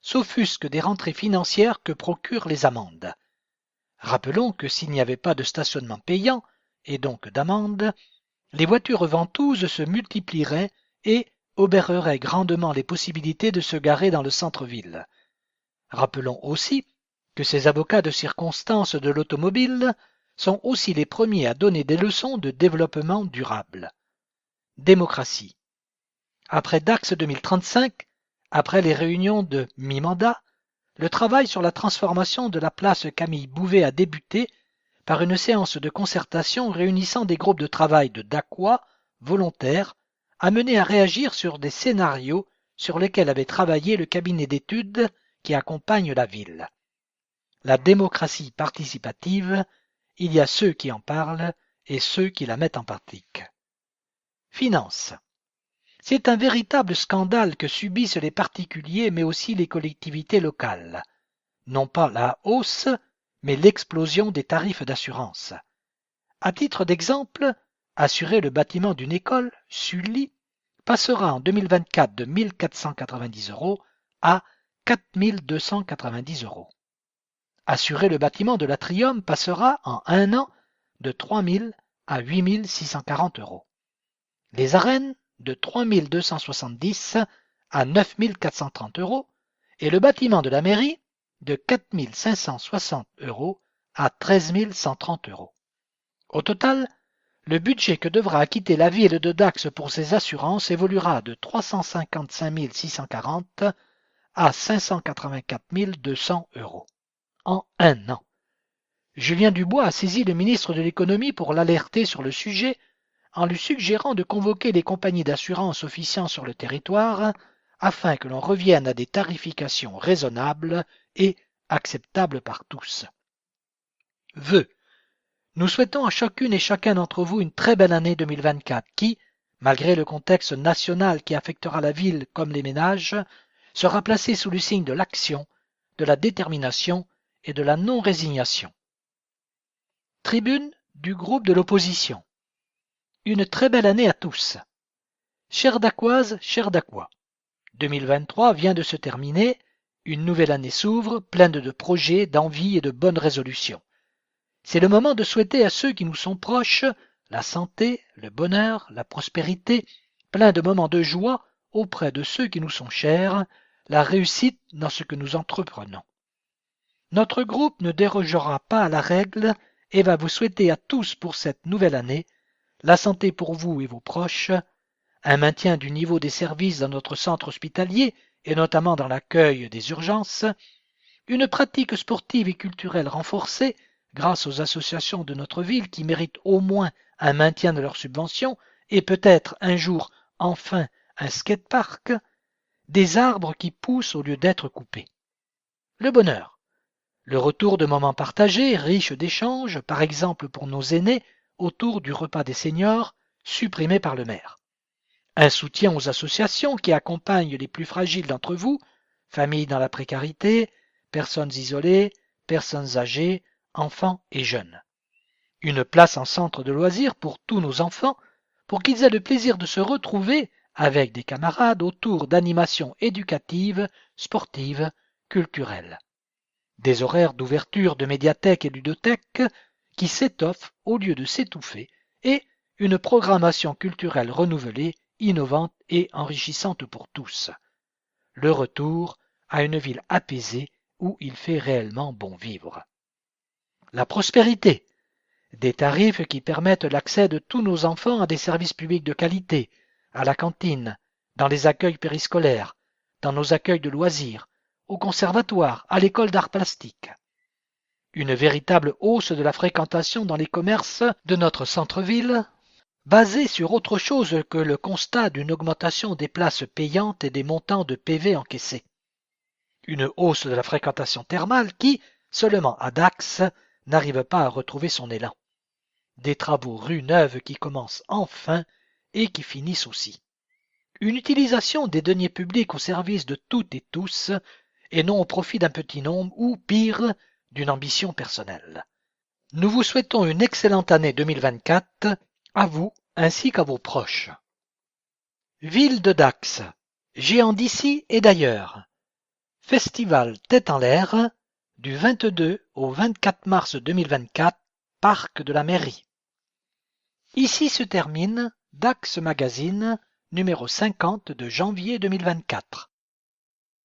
s'offusquent des rentrées financières que procurent les amendes. Rappelons que s'il n'y avait pas de stationnement payant, et donc d'amende, les voitures ventouses se multiplieraient et obéreraient grandement les possibilités de se garer dans le centre-ville. Rappelons aussi que ces avocats de circonstance de l'automobile sont aussi les premiers à donner des leçons de développement durable. Démocratie. Après Dax 2035, Après les réunions de mi-mandat, le travail sur la transformation de la place Camille Bouvet a débuté par une séance de concertation réunissant des groupes de travail de Dacquois, volontaires, amenés à réagir sur des scénarios sur lesquels avait travaillé le cabinet d'études qui accompagne la ville. La démocratie participative, il y a ceux qui en parlent et ceux qui la mettent en pratique. Finances. C'est un véritable scandale que subissent les particuliers mais aussi les collectivités locales. Non pas la hausse, mais l'explosion des tarifs d'assurance. À titre d'exemple, assurer le bâtiment d'une école, Sully, passera en 2024 de 1 490 € à 4 290 €. Assurer le bâtiment de l'Atrium passera en un an de 3 000 à 8 640 €. Les arènes de 3 270 à 9 430 € et le bâtiment de la mairie de 4 560 € à 13 130 €. Au total, le budget que devra acquitter la ville de Dax pour ses assurances évoluera de 355 640 à 584 200 € en un an. Julien Dubois a saisi le ministre de l'économie pour l'alerter sur le sujet en lui suggérant de convoquer les compagnies d'assurance officiant sur le territoire afin que l'on revienne à des tarifications raisonnables et acceptables par tous. Vœux. Nous souhaitons à chacune et chacun d'entre vous une très belle année 2024 qui, malgré le contexte national qui affectera la ville comme les ménages, sera placée sous le signe de l'action, de la détermination et de la non-résignation. Tribune du groupe de l'opposition. Une très belle année à tous. Chères Dacquoises, chers Dacquois, 2023 vient de se terminer, une nouvelle année s'ouvre, pleine de projets, d'envies et de bonnes résolutions. C'est le moment de souhaiter à ceux qui nous sont proches la santé, le bonheur, la prospérité, plein de moments de joie auprès de ceux qui nous sont chers, la réussite dans ce que nous entreprenons. Notre groupe ne dérogera pas à la règle et va vous souhaiter à tous pour cette nouvelle année la santé pour vous et vos proches, un maintien du niveau des services dans notre centre hospitalier et notamment dans l'accueil des urgences, une pratique sportive et culturelle renforcée grâce aux associations de notre ville qui méritent au moins un maintien de leurs subventions et peut-être un jour enfin un skatepark, des arbres qui poussent au lieu d'être coupés. Le bonheur. Le retour de moments partagés, riches d'échanges, par exemple pour nos aînés, autour du repas des seniors, supprimé par le maire. Un soutien aux associations qui accompagnent les plus fragiles d'entre vous, familles dans la précarité, personnes isolées, personnes âgées, enfants et jeunes. Une place en centre de loisirs pour tous nos enfants, pour qu'ils aient le plaisir de se retrouver avec des camarades autour d'animations éducatives, sportives, culturelles. Des horaires d'ouverture de médiathèques et ludothèques qui s'étoffent au lieu de s'étouffer et une programmation culturelle renouvelée, innovante et enrichissante pour tous. Le retour à une ville apaisée où il fait réellement bon vivre. La prospérité. Des tarifs qui permettent l'accès de tous nos enfants à des services publics de qualité, à la cantine, dans les accueils périscolaires, dans nos accueils de loisirs, au conservatoire, à l'école d'art plastique. Une véritable hausse de la fréquentation dans les commerces de notre centre-ville, basée sur autre chose que le constat d'une augmentation des places payantes et des montants de PV encaissés. Une hausse de la fréquentation thermale qui, seulement à Dax, n'arrive pas à retrouver son élan. Des travaux rues neuves qui commencent enfin et qui finissent aussi. Une utilisation des deniers publics au service de toutes et tous, et non au profit d'un petit nombre ou, pire, d'une ambition personnelle. Nous vous souhaitons une excellente année 2024, à vous ainsi qu'à vos proches. Ville de Dax, géant d'ici et d'ailleurs. Festival Tête en l'air, du 22 au 24 mars 2024, Parc de la Mairie. Ici se termine Dax Magazine, numéro 50 de janvier 2024.